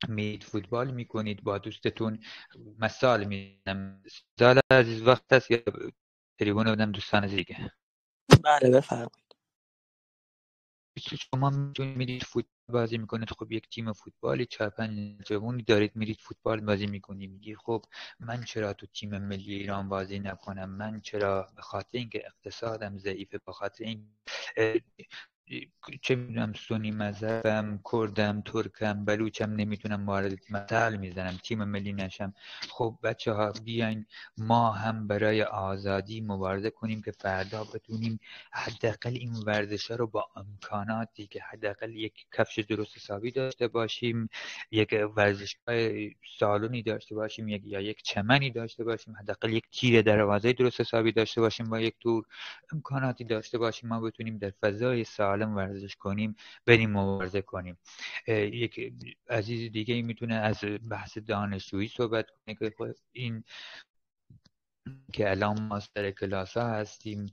میرید فوتبال میکنید با دوستتون، مثال میزنم، سال عزیز وقت هست یا تریبون بدم دوستان دیگه؟ بله بفرمایید. شما میرید فوتبال بازی میکنید، خب یک تیم فوتبالی 4-5 جوونی دارید میرید فوتبال بازی میکنید، میگی خب من چرا تو تیم ملی ایران بازی نکنم؟ من چرا؟ به خاطر اینکه اقتصادم ضعیفه، به خاطر این چه میدونم سنی مذهبم، کردم، ترکم، بلوچم، نمیتونم وارد مثال میزنم تیم ملی نشم. خب بچه ها بیاین ما هم برای آزادی مبارزه کنیم که فردا بتونیم حداقل این ورزش‌ها رو با امکاناتی که حداقل یک کفش درست حسابی داشته باشیم، یک ورزشگاه سالونی داشته باشیم، یا یک چمنی داشته باشیم، حداقل یک تیر دروازه درست حسابی داشته باشیم، با یک تور امکاناتی داشته باشیم، ما بتونیم در فضای سالم ورزش کنیم، بریم مبارزه کنیم. یک عزیز دیگه میتونه از بحث دانشجویی صحبت کنه که این که الان ما سر کلاس ها هستیم،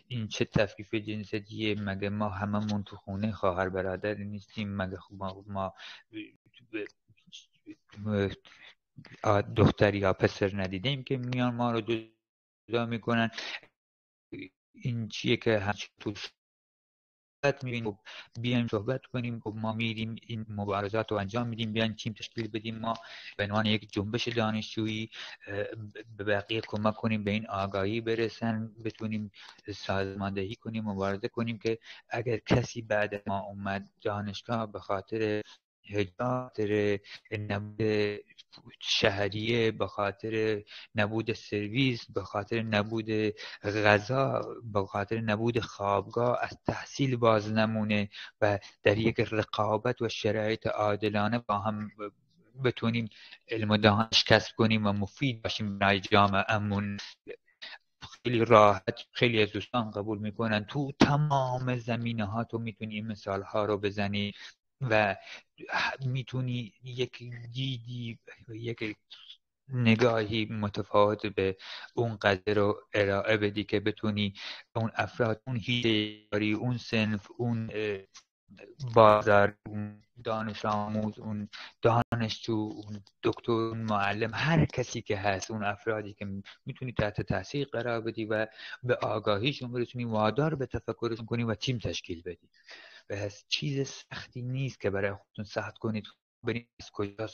این چه تفکیک جنسیتیه؟ مگه ما هممون تو خونه خواهر برادر نیستیم؟ مگه ما دختر یا پسر ندیدیم که میان ما رو جدا میکنن؟ این چیه که همچین توش میبینیم؟ خب بیایم صحبت کنیم. خب ما میریم این مبارزات رو انجام میدیم، بیایم تیم تشکیل بدیم، ما به عنوان یک جنبش دانشجویی به بقیه کمک کنیم به این آگاهی برسن، بتونیم سازماندهی کنیم، مبارزه کنیم که اگر کسی بعد ما اومد دانشگاه به خاطر حجاب، نبود شهریه، به خاطر نبود سرویس، به خاطر نبود غذا، به خاطر نبود خوابگاه از تحصیل باز نمونه و در یک رقابت و شرایط عادلانه با هم بتونیم علم و دانش کسب کنیم و مفید باشیم برای جامعه‌مون. خیلی راحت خیلی از دوستان قبول میکنن تو تمام زمینه ها تو میتونی این مثال ها رو بزنی و میتونی یک دیدی یک نگاهی متفاوت به اون قضیه رو ارائه بدی که بتونی اون افراد، اون هیچاری، اون صنف، اون بازار، اون دانش آموز، اون دانشجو، اون دکتر، اون معلم، هر کسی که هست، اون افرادی که میتونی تحت تاثیر قرار بدی و به آگاهیشون برسونی، وادار به تفکرشون کنی و تیم تشکیل بدی. و چیز سختی نیست که برای خودتون سخت کنید. برید از کجا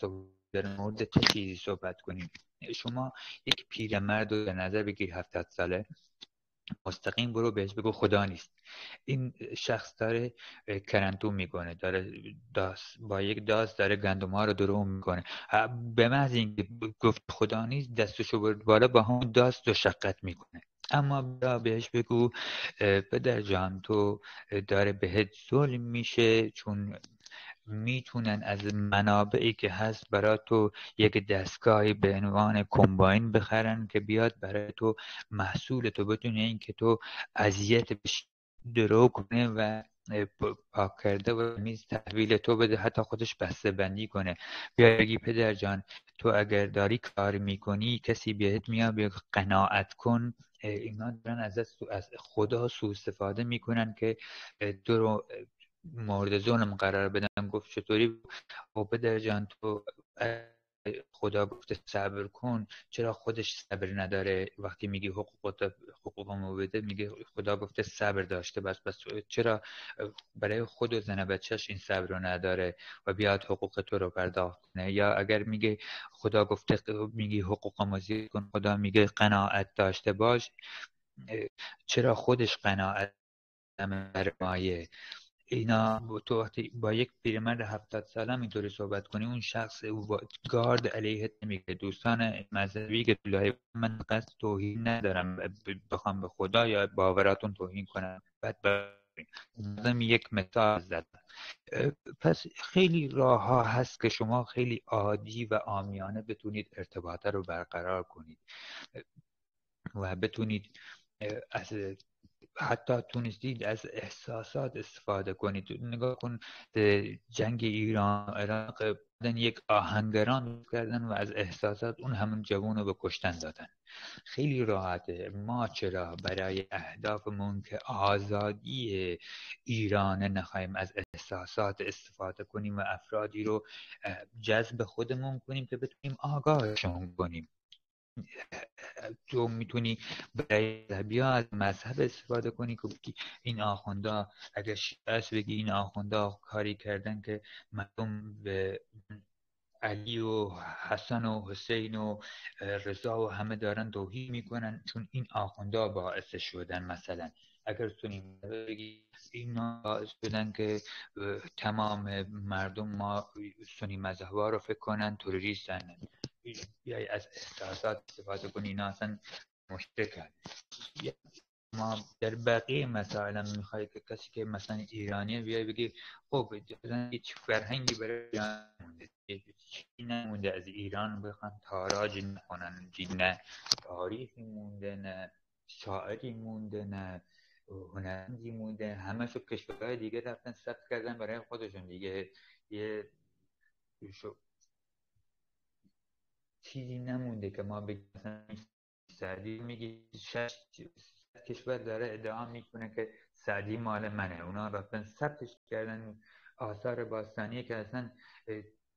در مورد چه چیزی صحبت کنید. شما یک پیرمرد رو به نظر بگیر 70 ساله، مستقیم برو بهش بگو خدا نیست. این شخص داره کرنتو میکنه، داره با یک داس داره گندم ها رو درو میکنه. به محض اینکه گفت خدا نیست، دستشو برد بالا با همون داس دو شقت میکنه. اما بهش بگو پدر جان تو داره بهت ظلم میشه، چون میتونن از منابعی که هست برای تو یک دستگاهی به عنوان کمباین بخرن که بیاد برای تو محصول تو بتونه این که تو اذیت بشی درو کنه و پاک کرده و میز تحویل تو بده، حتی خودش بسته بندی کنه. بیا بگی پدر جان تو اگر داری کار میکنی کسی بهت میاد بگه قناعت کن، اینا دارن از خدا سوء استفاده میکنن که تو رو مورد ظلم قرار بدن. گفت چطوری؟ و پدر جان تو خدا گفته صبر کن، چرا خودش صبر نداره؟ وقتی میگی حقوقمو بده، میگه خدا گفته صبر داشته، بس چرا برای خود و زن بچهش این صبر رو نداره و بیاد حقوق تو رو پرداخت کنه؟ یا اگر میگه خدا گفته، میگی حقوقمو زیاد کن، خدا میگه قناعت داشته باش، چرا خودش قناعت نمی‌فرمایه؟ اینا تو وقتی با یک پیرمرد 70 ساله اینطوری صحبت کنی، اون شخص گارد علیه نمیگه. دوستان مذهبی که من قصد توهین ندارم، بخوام به خدا یا باوراتون توهین کنم، بعد لازم یک مثال زدم. پس خیلی راه ها هست که شما خیلی عادی و عامیانه بتونید ارتباطه رو برقرار کنید و بتونید از حتی تونستید از احساسات استفاده کنید. نگاه کن جنگ ایران عراق، یک آهنگران کردن و از احساسات اون همون جوان رو به کشتن دادن. خیلی راحته. ما چرا برای اهدافمون که آزادی ایران نخواهیم از احساسات استفاده کنیم و افرادی رو جذب خودمون کنیم که بتونیم آگاهشون کنیم؟ تو میتونی برای مذهبی ها از مذهب استفاده کنی که این آخوندا اگر شیعه بگی این آخوندا کاری کردن که مردم به علی و حسن و حسین و رضا و همه دارن توهین میکنن چون این آخوندا باعث شدن. مثلا اگر تونیم بگی اینا باعث شدن که تمام مردم ما سنی مذهبا رو فکر کنن تروریستن، بیای از احساسات استفاده کنی، اینا اصلا مشکل. ما در بقیه مسائل هم میخوایی که کسی که مثلا ایرانیه بیای بگی خب هیچ فرهنگی برای ایران نمونده، چی نمونده از ایران بخوان تاراج نکنن، نه تاریخی مونده، نه شاعری مونده، نه هنرمندی مونده، همه شو کشورهای دیگه رفتن ثبت کردن برای خودشون دیگه. یه چیزی نمونده که ما بگیم مثلا سعدی میگه 6 کشور داره ادعا میکنه که سعدی مال منه، اونا رفتن ثبتش کردن. آثار باستانی که اصلا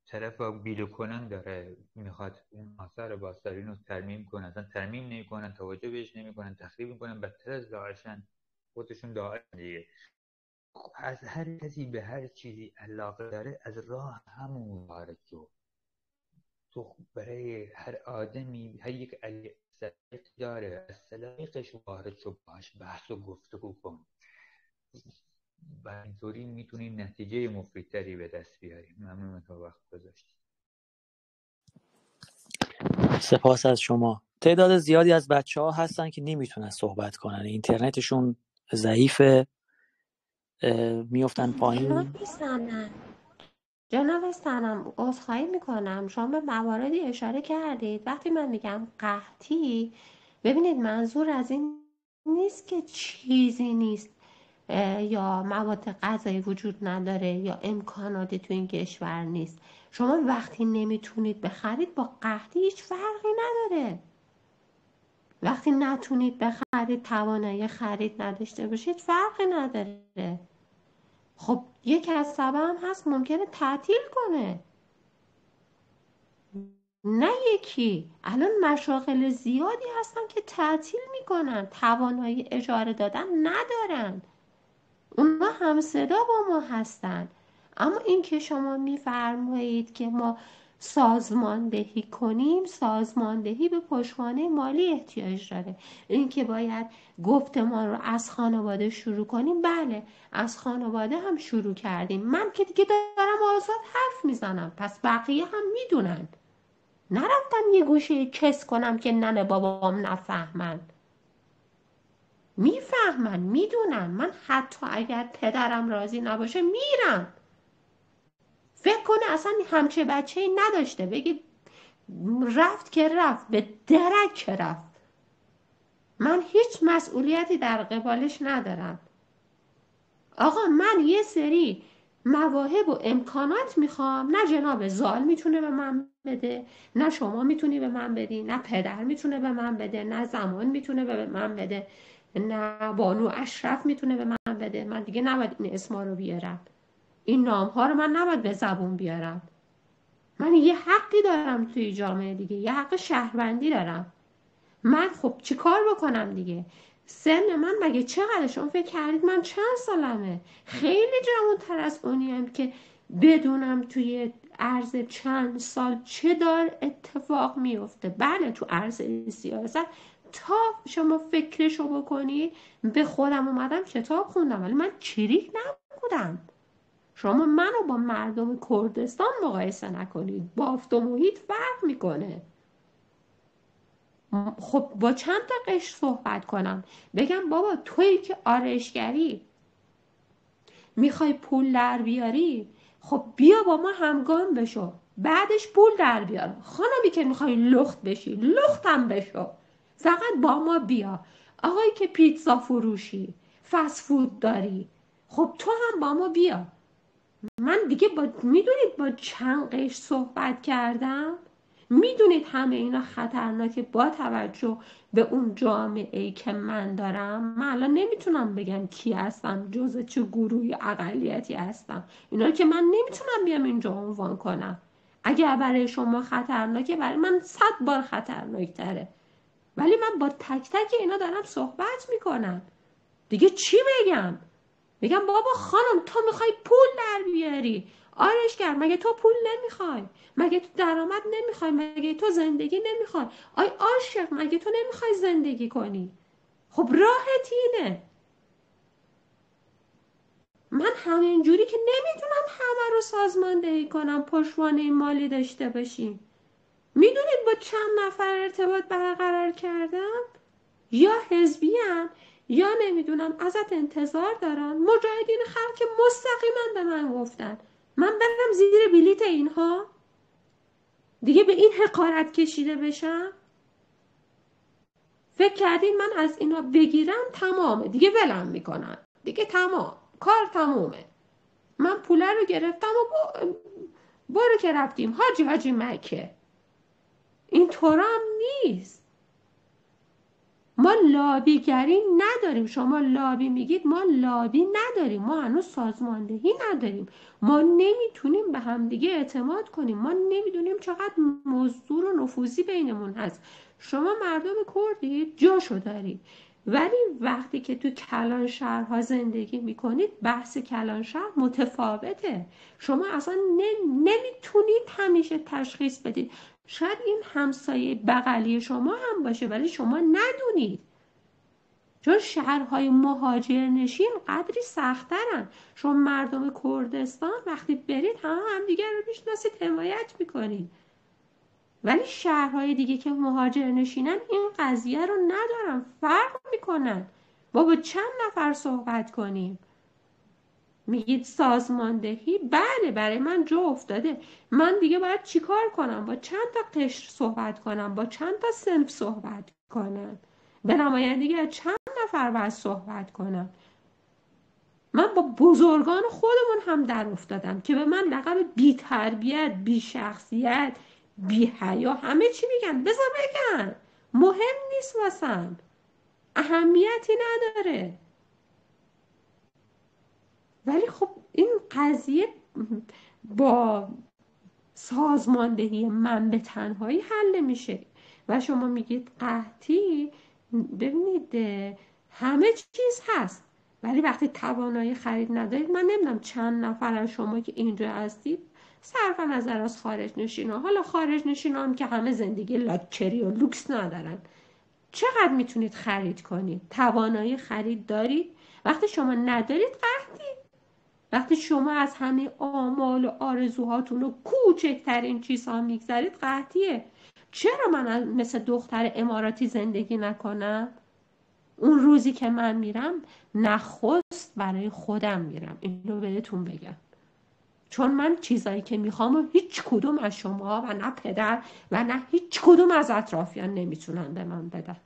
طرف بیلو کنن داره میخواد اون آثار باستانی رو ترمیم کنن، اصلا ترمیم نمیکنن، توجه بهش نمیکنن، تخریب میکنن، بدتر از داعشن، خودشون داعش دیگه. از هر کسی به هر چیزی علاقه داره از راه همون وارد شو. تو برای هر آدمی هر یک سلیقه داره، از سلیقش وارد شو، باش بحث و گفتگو کن و اینطوری میتونی نتیجه مفیدتری به دست بیاری. ممنون تا وقت گذاشتی. سپاس از شما. تعداد زیادی از بچه‌ها هستن که نمیتونن صحبت کنن، اینترنتشون ضعیفه، میفتن پایین. جناب سنم عذرخواهی میکنم، شما به مواردی اشاره کردید. وقتی من میگم قحطی، ببینید منظور از این نیست که چیزی نیست یا مواد غذایی وجود نداره یا امکاناتی تو این کشور نیست. شما وقتی نمیتونید بخرید با قحطی هیچ فرقی نداره. وقتی نتونید بخرید، توانایی خرید نداشته باشید، فرقی نداره. خب یک کسبه هم هست ممکنه تعطیل کنه، نه یکی. الان مشاغل زیادی هستن که تعطیل میکنن، توانایی اجاره دادن ندارن، اونا هم صدا با ما هستن. اما این که شما میفرمایید که ما سازماندهی کنیم، سازماندهی به پشتوانه مالی احتیاج داره. این که باید گفتمان رو از خانواده شروع کنیم، بله از خانواده هم شروع کردیم. من که دیگه دارم آزاد حرف میزنم، پس بقیه هم میدونن. نرفتم یه گوشه کس کنم که ننه بابام نفهمن، میفهمن، میدونن. من حتی اگر پدرم راضی نباشه میرم. فکر کنه اصلا همچه بچه‌ای نداشته، بگی رفت که رفت، به درک رفت. من هیچ مسئولیتی در قبالش ندارم. آقا من یه سری مواهب و امکانات میخوام، نه جناب زال میتونه به من بده، نه شما میتونی به من بدی، نه پدر میتونه به من بده، نه زمان میتونه به من بده، نه بانو اشرف میتونه به من بده. من دیگه نباید این اسما رو بیارم، این نام ها رو من نباید به زبون بیارم. من یه حقی دارم توی جامعه دیگه، یه حق شهروندی دارم. من خب چی کار بکنم دیگه؟ سن من مگه چقدر؟ شما فکر کردید من چند سالمه؟ خیلی جوان‌تر از اونیم که بدونم توی عرض چند سال چه دار اتفاق میفته. بله تو عرض سیاست تا شما فکرشو بکنی، به خودم اومدم کتاب خوندم ولی من چریک نبودم. شما منو با مردم کردستان مقایسه نکنید، بافت و محیط فرق میکنه. خب با چند تا قشر صحبت کنم، بگم بابا تویی که آرایشگری میخوای پول در بیاری، خب بیا با ما همگام بشو، بعدش پول در بیار. خانمی که میخوای لخت بشی، لختم بشو، فقط با ما بیا. آقایی که پیتزا فروشی، فست فود داری، خب تو هم با ما بیا. من دیگه میدونید با چند قشر صحبت کردم؟ میدونید همه اینا خطرناکه با توجه به اون جامعه‌ای که من دارم. من الان نمیتونم بگم کی هستم، جز چه گروهی اقلیتی هستم. اینا که من نمیتونم بیام اینجا عنوان کنم. اگر برای شما خطرناکه، برای من 100 بار خطرناکتره. ولی من با تک تک اینا دارم صحبت میکنم. دیگه چی بگم؟ بگم بابا خانم تو میخوای پول در بیاری، آرایشگر مگه تو پول نمیخوای؟ مگه تو درآمد نمیخوای؟ مگه تو زندگی نمیخوای؟ آی عاشق مگه تو نمیخوای زندگی کنی؟ خب راحت اینه. من همینجوری که نمیتونم همه رو سازماندهی کنم، پشتوانه مالی داشته باشیم. میدونید با چند نفر ارتباط برقرار کردم؟ یا حزبی‌ام یا نمیدونم ازت انتظار دارن، مجاهدین خلق مستقیما به من گفتن من برم زیر بلیت اینها دیگه به این حقارت کشیده بشم؟ فکر کردین من از اینا بگیرم تمامه دیگه، ولم میکنن دیگه، تمام کار تمومه. من پوله رو گرفتم و برو که رفتیم حاجی مکه. این طورا هم نیست. ما لابیگری نداریم. شما لابی میگید، ما لابی نداریم. ما هنوز سازماندهی نداریم. ما نمیتونیم به همدیگه اعتماد کنیم. ما نمیدونیم چقدر مزدور و نفوذی بینمون هست. شما مردم کردید جاشو دارید، ولی وقتی که تو کلان شهرها زندگی میکنید بحث کلان شهر متفاوته. شما اصلا نمیتونید همیشه تشخیص بدید. شاید این همسایه بغلی شما هم باشه ولی شما ندونید، چون شهرهای مهاجرنشین قدری سخت‌ترن. شما مردم کردستان وقتی برید هم دیگر رو میشناسید، حمایت میکنید، ولی شهرهای دیگه که مهاجرنشینن این قضیه رو ندارن، فرق میکنن. با چند نفر صحبت کنیم؟ میگید سازماندهی، بله برای من جا افتاده. من دیگه باید چیکار کنم؟ با چند تا قشر صحبت کنم؟ با چند تا صنف صحبت کنم؟ به نمایندگی از چند نفر باید صحبت کنم؟ من با بزرگان خودمون هم در افتادم که به من لقب بی تربیت، بی شخصیت، بی حیا همه چی میگن. بذار بگن، مهم نیست واسم، اهمیتی نداره. ولی خب این قضیه با سازماندهی من به تنهایی حل نمیشه. و شما میگید قحطی، ببینید همه چیز هست، ولی وقتی توانایی خرید ندارید، من نمیدونم چند نفر از شما که اینجا هستید صرف نظر از خارج نشینا، حالا خارج نشینان که همه زندگی لاکچری و لوکس ندارن، چقدر میتونید خرید کنید؟ توانایی خرید دارید؟ وقتی شما ندارید قحطی. وقتی شما از همه آمال و آرزوهاتون و کوچکترین چیزها میگذرید قحطیه. چرا من مثل دختر اماراتی زندگی نکنم؟ اون روزی که من میرم نخست برای خودم میرم، اینو بهتون بگم. چون من چیزایی که میخوام و هیچ کدوم از شما و نه پدر و نه هیچ کدوم از اطرافیان نمیتونن به من بدن.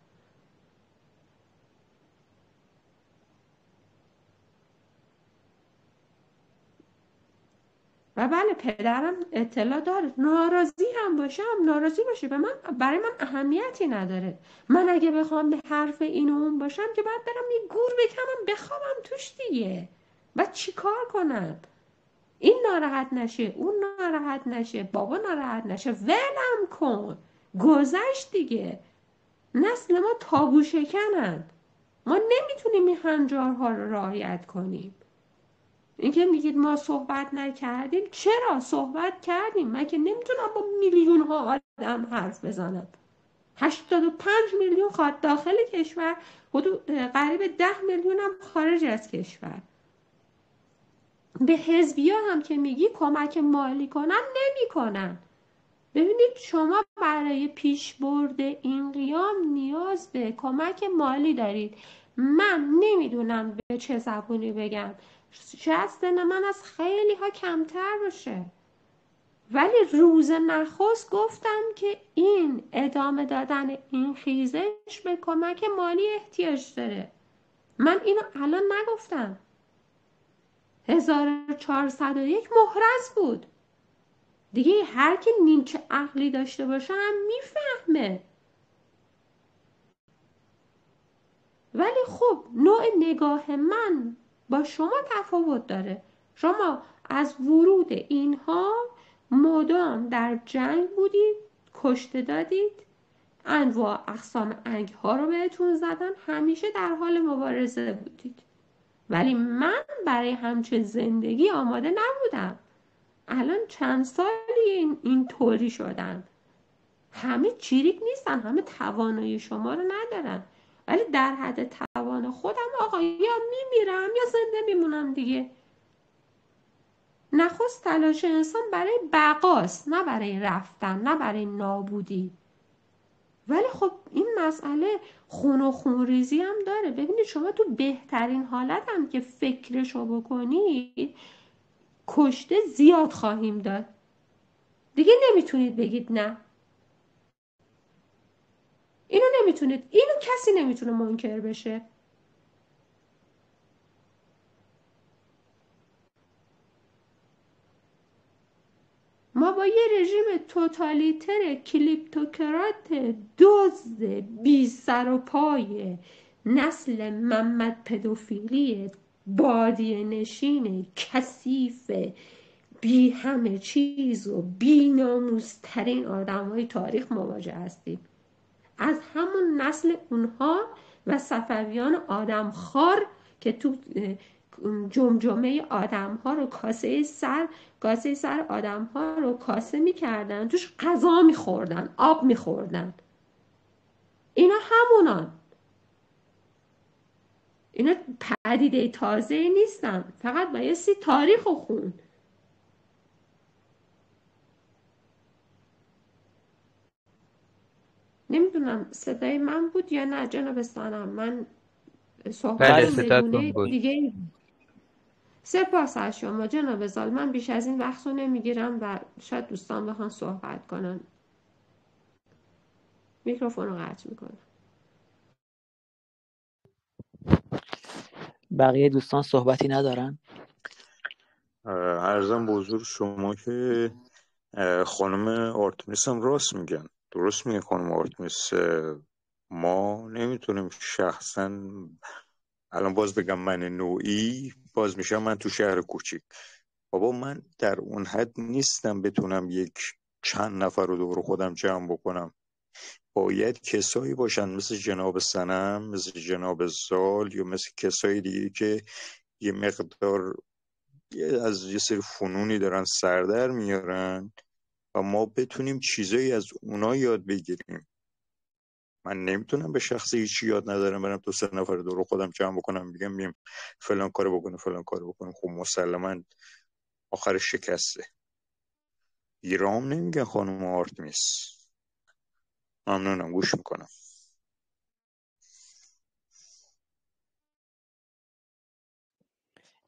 و بله پدرم اطلاع داره، ناراضی هم باشم ناراضی باشه، برای من اهمیتی نداره. من اگه بخوام به حرف این و اون باشم که باید برم یه گور بکنم بخوابم توش دیگه. بعد چی کار کنم؟ این ناراحت نشه، اون ناراحت نشه، بابا ناراحت نشه، ولم کن، گذشت دیگه. نسل ما تابو شکنن، ما نمیتونیم این هنجارها رو رعایت کنیم. اینکه میگید ما صحبت نکردیم، چرا صحبت کردیم؟ من که نمیتونم با میلیون ها آدم حرف بزنم. 85 میلیون خواهد داخل کشور، حدود قریب 10 میلیون هم خارج از کشور. به حزبیا هم که میگی کمک مالی کنن، نمی کنن. ببینید شما برای پیشبرد این قیام نیاز به کمک مالی دارید. من نمیدونم به چه زبونی بگم، شاید سن من از خیلی ها کمتر باشه، ولی روز نخست گفتم که این ادامه دادن این خیزش به کمک مالی احتیاج داره. من اینو الان نگفتم. 1401 محرز بود دیگه، هر کی نیمچه عقلی داشته باشه هم میفهمه. ولی خب نوع نگاه من با شما تفاوت داره. شما از ورود اینها مدام در جنگ بودید، کشته دادید، انواع اقسام انگ ها رو بهتون زدن، همیشه در حال مبارزه بودید. ولی من برای همچه زندگی آماده نبودم. الان چند سالی این طوری شدن. همه چیریک نیستن، همه توانایی شما رو ندارن، ولی در حد توان خودم آقا یا میمیرم یا زنده میمونم دیگه. نخست تلاش انسان برای بقاست، نه برای رفتن، نه برای نابودی. ولی خب این مسئله خون و خونریزی هم داره. ببینید شما تو بهترین حالت هم که فکرشو بکنید کشته زیاد خواهیم داد. دیگه نمیتونید بگید نه. اینو کسی نمیتونه منکر بشه. ما با یه رژیم توتالیتر کلیپتوکرات دزد بی سر و پای نسل محمد پدوفیلی بادیه نشین کثیف بی همه چیز و بی ناموزترین آدم‌های تاریخ مواجه هستیم. از همون نسل اونها و صفویان آدمخوار که تو جمجمه آدم‌ها رو کاسه سر آدم‌ها رو کاسه می‌کردن، توش غذا می‌خوردن، آب می‌خوردن. اینا همونان. اینا پدیده تازه نیستن، فقط بایستی تاریخ رو خون. نمیدونم صدای من بود یا نه جناب سانم. من صحبتم صداتون بگونه بود. دیگه سپاس از شما جناب زال. من بیش از این وقت رو نمیگیرم و شاید دوستان بخوان صحبت کنن. میکروفون رو قطع میکنم. بقیه دوستان صحبتی ندارن؟ عرضم به حضور شما که خانم آرتمیس هم راست میگن، درست میگن خانم آرتمیس. ما نمیتونیم شخصا الان باز بگم من نوعی باز میشم من تو شهر کوچیک، بابا من در اون حد نیستم بتونم یک چند نفر رو دور خودم جمع بکنم. باید کسایی باشن مثل جناب سنم، مثل جناب زال یا مثل کسای دیگه که یه مقدار از یه سری فنونی دارن سردر میارن و ما بتونیم چیزایی از اونا یاد بگیریم. من نمیتونم به شخصی هیچی یاد ندارم برم تو 3 نفر دور خودم جمع بکنم بگم میم فلان کارو بکنه فلان کارو بکنه. خب مسلما آخر شکسته. ایرام نمیگن خانم آرتمیس. ممنونم، گوش میکنم.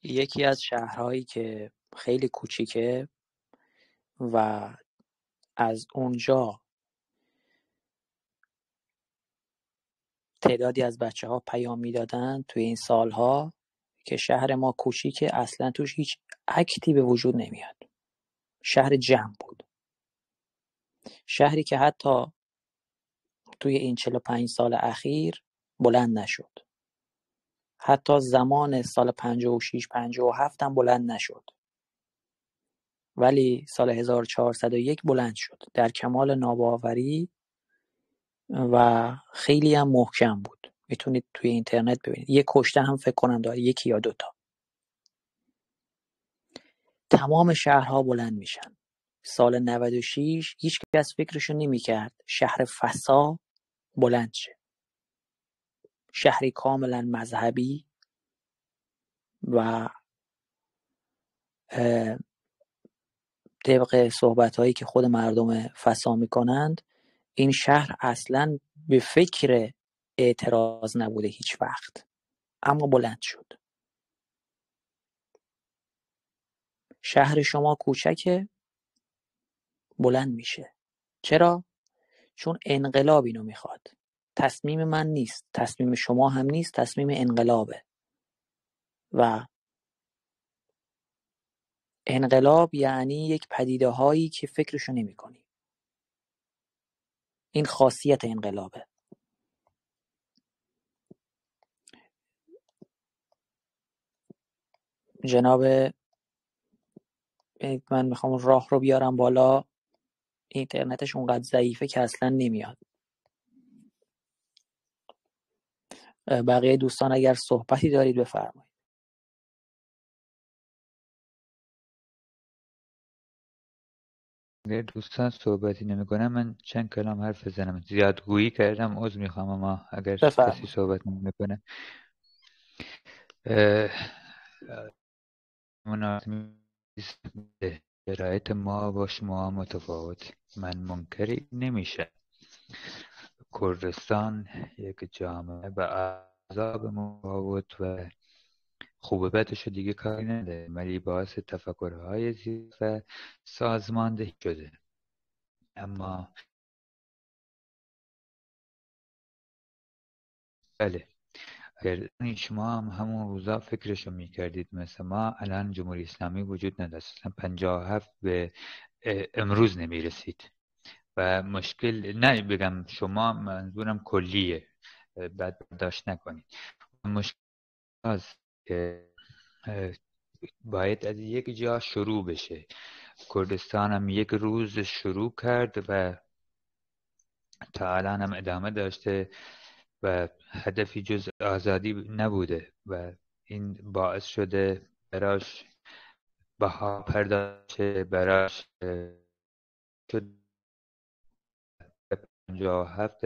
یکی از شهرهایی که خیلی کوچیکه و از اونجا تعدادی از بچه‌ها پیام میدادن توی این سالها که شهر ما کوچیکه، اصلا توش هیچ اکتی به وجود نمیاد. شهر جمع بود. شهری که حتی توی این 45 سال اخیر بلند نشد. حتی زمان سال 56 57 هم بلند نشد. ولی سال 1401 بلند شد در کمال ناباوری و خیلی هم محکم بود. میتونید توی اینترنت ببینید. یک کشته هم فکر کنم داره، یکی یا دوتا. تمام شهرها بلند میشن. سال 96 هیچ کس فکرشو نمیکرد شهر فسا بلند شه. شهری کاملا مذهبی و طبق صحبت‌هایی که خود مردم فسا میکنند این شهر اصلا به فکر اعتراض نبوده هیچ وقت، اما بلند شد. شهر شما کوچکه، بلند میشه. چرا؟ چون انقلاب اینو میخواد. تصمیم من نیست، تصمیم شما هم نیست، تصمیم انقلابه. و انقلاب یعنی یک پدیده هایی که فکرشو نمی کنی. این خاصیت انقلابه. جناب من میخوام راه رو بیارم بالا، اینترنتش اونقدر ضعیفه که اصلا نمیاد. بقیه دوستان اگر صحبتی دارید بفرمایید. اگر دوستان صحبتی نمی‌کنن من چند کلام حرف بزنم. زیادگویی کردم، عذر میخوام، اما اگر کسی بفرمایید. صحبت نمیکنه شرایط ما با شما متفاوت. من منکری نمیشه. کردستان یک جامعه به اعضاب متفاوت و خوب بدش دیگه کاری نداره، ولی باعث تفکرهای زیاد و سازماندهی شده. اما بله، اگر شما هم همون روزا فکرشو میکردید مثل ما، الان جمهوری اسلامی وجود نداشت. 57 به امروز نمیرسید و مشکل، نه بگم شما، منظورم کلیه، بعد برداشت نکنید. مشکل است که باید از یک جا شروع بشه. کردستان هم یک روز شروع کرد و تا الان هم ادامه داشته و هدفی جز آزادی نبوده و این باعث شده براش بها پرداخته، براش شد 57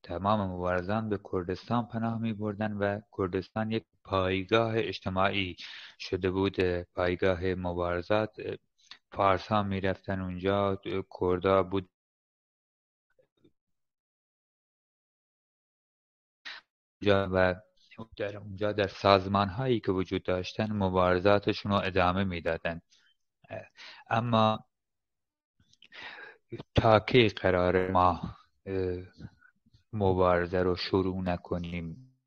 تمام مبارزان به کردستان پناه می بردن و کردستان یک پایگاه اجتماعی شده بود، پایگاه مبارزات. فارس ها می رفتن اونجا، کردا بود و در اونجا در سازمان هایی که وجود داشتن مبارزاتشون رو ادامه میدادن. اما تا کی قرار ما مبارزه رو شروع نکنیم؟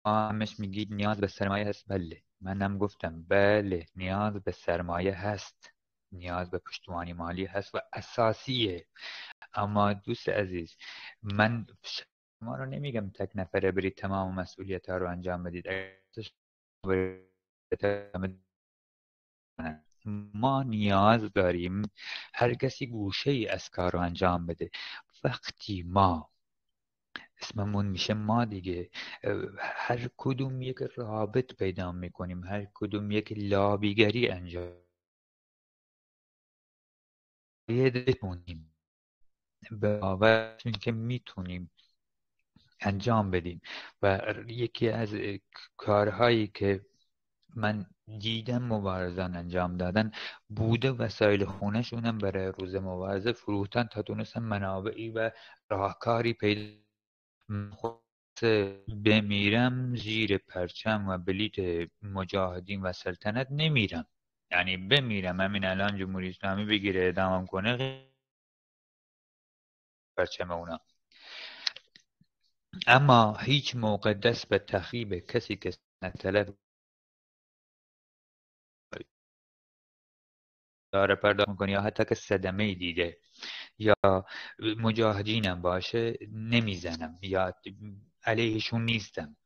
همش میگید نیاز به سرمایه هست. بله، منم گفتم بله نیاز به سرمایه هست، نیاز به پشتوانه مالی هست و اساسیه. اما دوست عزیز، من شما رو نمیگم تک نفره برید تمام مسئولیت ها رو انجام بدید. ما نیاز داریم هر کسی گوشه ای از کار رو انجام بده. وقتی ما اسممون میشه ما دیگه، هر کدوم یک رابط پیدا میکنیم، هر کدوم یک لابیگری انجام بتونیم به باورتون که میتونیم انجام بدیم. و یکی از کارهایی که من دیدم مبارزان انجام دادن بوده وسایل خونه‌شونم برای روز مبارزه فروختن تا تونستن منابعی و راهکاری پیدا. بمیرم زیر پرچم و بلیت مجاهدین و سلطنت نمیرم، یعنی بمیرم همین الان جمهوری اسلامی بگیره اعدامم کنه پرچم اونا. اما هیچ موقع دست به تخریب کسی که طلب داره پرداخت میکنه یا حتی که صدمه دیده یا مجاهدینم باشه نمیزنم یا علیهشون نیستم،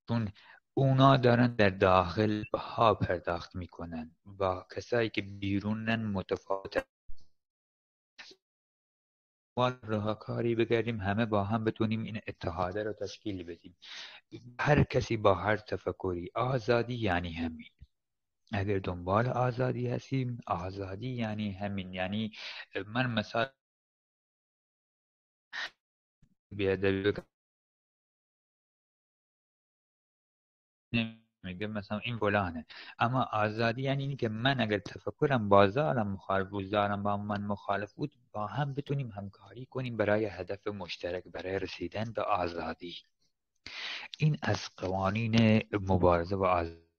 چون اونا دارن در داخل ها پرداخت میکنن با کسایی که بیرونن متفاوت. راه کاری بگردیم همه با هم بتونیم این اتحاده رو تشکیل بدیم. هر کسی با هر تفکری. آزادی یعنی همین. اگر دنبال آزادی هستیم، آزادی یعنی همین. یعنی من مثلا بیادبی نمیگه مثلا این فلانه، اما آزادی یعنی اینی که من اگر تفکرم بازارم مخالف بود، با من مخالف بود، با هم بتونیم همکاری کنیم برای هدف مشترک، برای رسیدن به آزادی. این از قوانین مبارزه و آزادی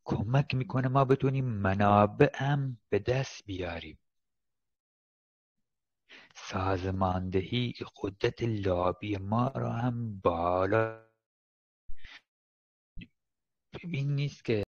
کمک میکنه ما بتونیم منابع هم به دست بیاریم. سازماندهی قدرت لابی ما را هم بالا. ببین نیست که